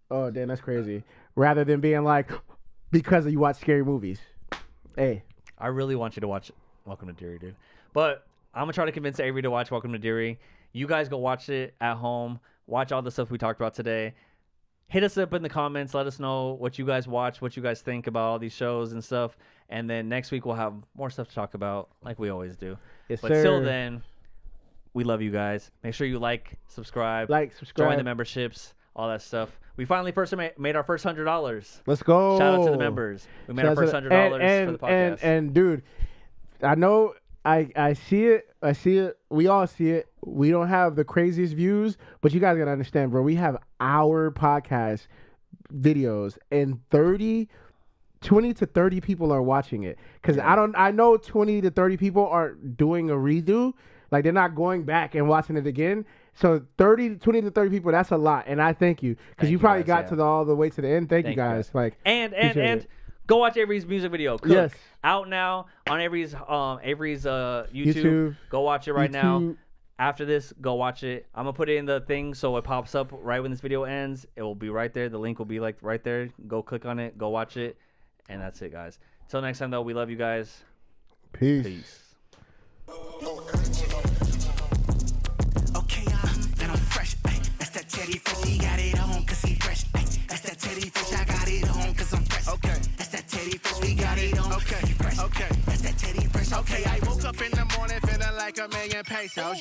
oh, damn, that's crazy. Rather than being like, because you watch scary movies. Hey. I really want you to watch Welcome to Derry, dude. But I'm going to try to convince Avery to watch Welcome to Derry. You guys go watch it at home. Watch all the stuff we talked about today. hit us up in the comments. Let us know what you guys watch, what you guys think about all these shows and stuff. And then next week we'll have more stuff to talk about, like we always do. Yes, but sir. till then, we love you guys. Make sure you subscribe, join the memberships, all that stuff. We finally made our first $100. Let's go. Shout out to the members. We made our first $100 for the podcast. And dude, I know I see it. We all see it. We don't have the craziest views, but you guys gotta understand, bro. We have our podcast videos and 20 to 30 people are watching it. Because I know 20 to 30 people aren't doing a redo. Like, they're not going back and watching it again. So 20 to 30 people, that's a lot. And I thank you. Because you probably got all the way to the end. Thank you guys. Like, and go watch Avery's music video. Cook. Yes. Out now on Avery's YouTube. Go watch it right now. After this, go watch it. I'm going to put it in the thing so it pops up right when this video ends. It will be right there. The link will be like right there. Go click on it. Go watch it. And that's it, guys. Till next time, though, we love you guys. Peace. Okay, and I'm fresh. That's that Teddy fish. He got it on because he fresh. That's that Teddy fish. I got it on because I'm fresh. Okay. That's that Teddy fish. We got it on. Okay. Fresh. Okay. That's that Teddy fresh. Okay, I woke up in the morning feeling like $1,000,000 pesos.